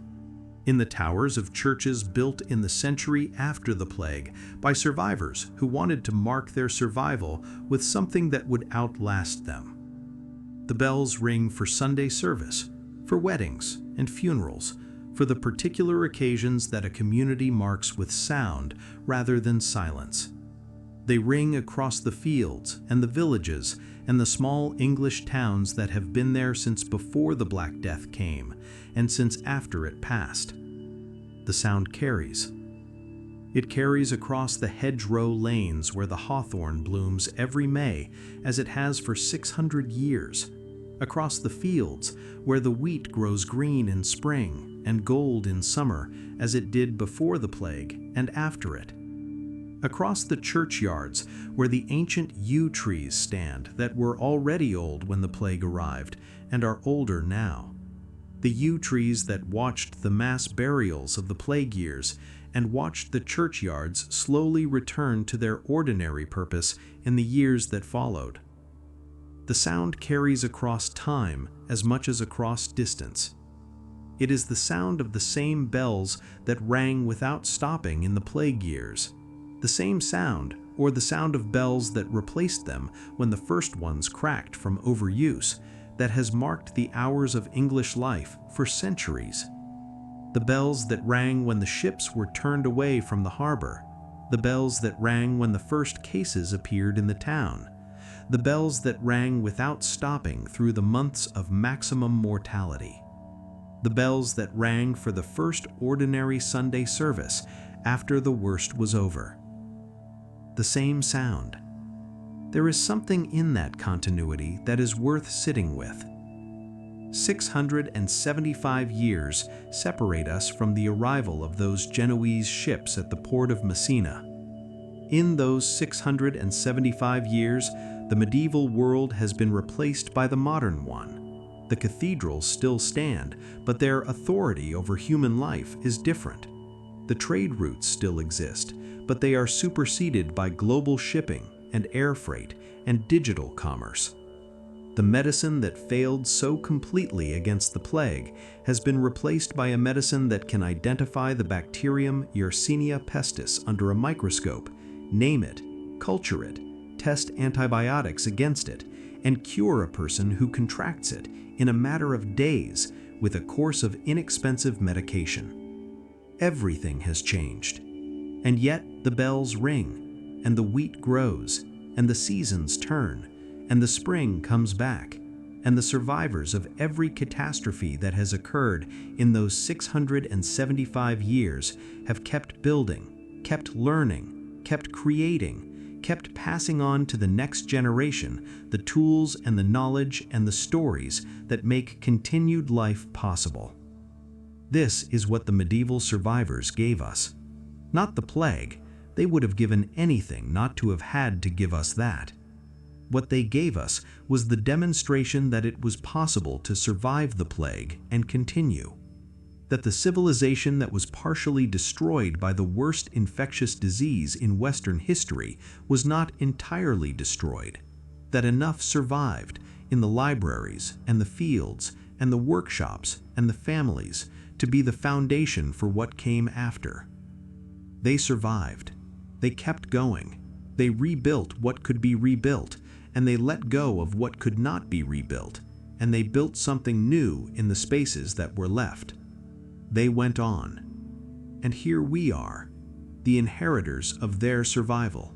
in the towers of churches built in the century after the plague by survivors who wanted to mark their survival with something that would outlast them. The bells ring for Sunday service, for weddings and funerals, for the particular occasions that a community marks with sound rather than silence. They ring across the fields and the villages and the small English towns that have been there since before the Black Death came and since after it passed. The sound carries. It carries across the hedgerow lanes where the hawthorn blooms every May, as it has for 600 years, across the fields where the wheat grows green in spring and gold in summer, as it did before the plague and after it. across the churchyards where the ancient yew trees stand that were already old when the plague arrived and are older now. The yew trees that watched the mass burials of the plague years and watched the churchyards slowly return to their ordinary purpose in the years that followed. The sound carries across time as much as across distance. It is the sound of the same bells that rang without stopping in the plague years, the same sound, or the sound of bells that replaced them when the first ones cracked from overuse, that has marked the hours of English life for centuries. The bells that rang when the ships were turned away from the harbor, the bells that rang when the first cases appeared in the town, the bells that rang without stopping through the months of maximum mortality, the bells that rang for the first ordinary Sunday service after the worst was over. The same sound. There is something in that continuity that is worth sitting with. 675 years separate us from the arrival of those Genoese ships at the port of Messina. In those 675 years, the medieval world has been replaced by the modern one. The cathedrals still stand, but their authority over human life is different. The trade routes still exist, but they are superseded by global shipping and air freight and digital commerce. The medicine that failed so completely against the plague has been replaced by a medicine that can identify the bacterium Yersinia pestis under a microscope, name it, culture it, test antibiotics against it, and cure a person who contracts it in a matter of days with a course of inexpensive medication. Everything has changed. And yet the bells ring, and the wheat grows, and the seasons turn, and the spring comes back, and the survivors of every catastrophe that has occurred in those 675 years have kept building, kept learning, kept creating, kept passing on to the next generation the tools and the knowledge and the stories that make continued life possible. This is what the medieval survivors gave us. Not the plague. They would have given anything not to have had to give us that. What they gave us was the demonstration that it was possible to survive the plague and continue. That the civilization that was partially destroyed by the worst infectious disease in Western history was not entirely destroyed. That enough survived in the libraries and the fields and the workshops and the families to be the foundation for what came after. They survived. They kept going. They rebuilt what could be rebuilt, and they let go of what could not be rebuilt, and they built something new in the spaces that were left. They went on. And here we are, the inheritors of their survival,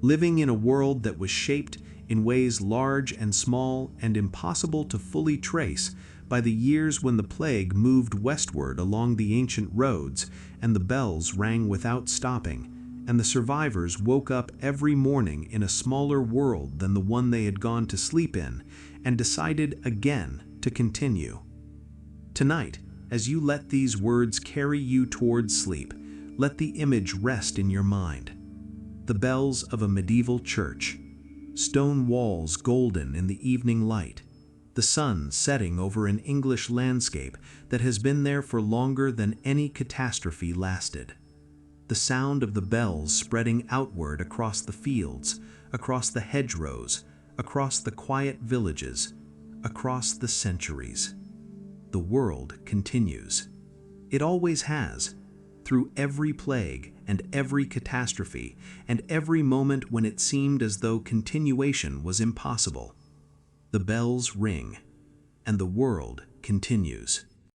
living in a world that was shaped in ways large and small and impossible to fully trace by the years when the plague moved westward along the ancient roads and the bells rang without stopping, and the survivors woke up every morning in a smaller world than the one they had gone to sleep in and decided again to continue. Tonight, as you let these words carry you towards sleep, let the image rest in your mind. The bells of a medieval church, stone walls golden in the evening light, the sun setting over an English landscape that has been there for longer than any catastrophe lasted. The sound of the bells spreading outward across the fields, across the hedgerows, across the quiet villages, across the centuries. The world continues. It always has, through every plague and every catastrophe and every moment when it seemed as though continuation was impossible. The bells ring, and the world continues.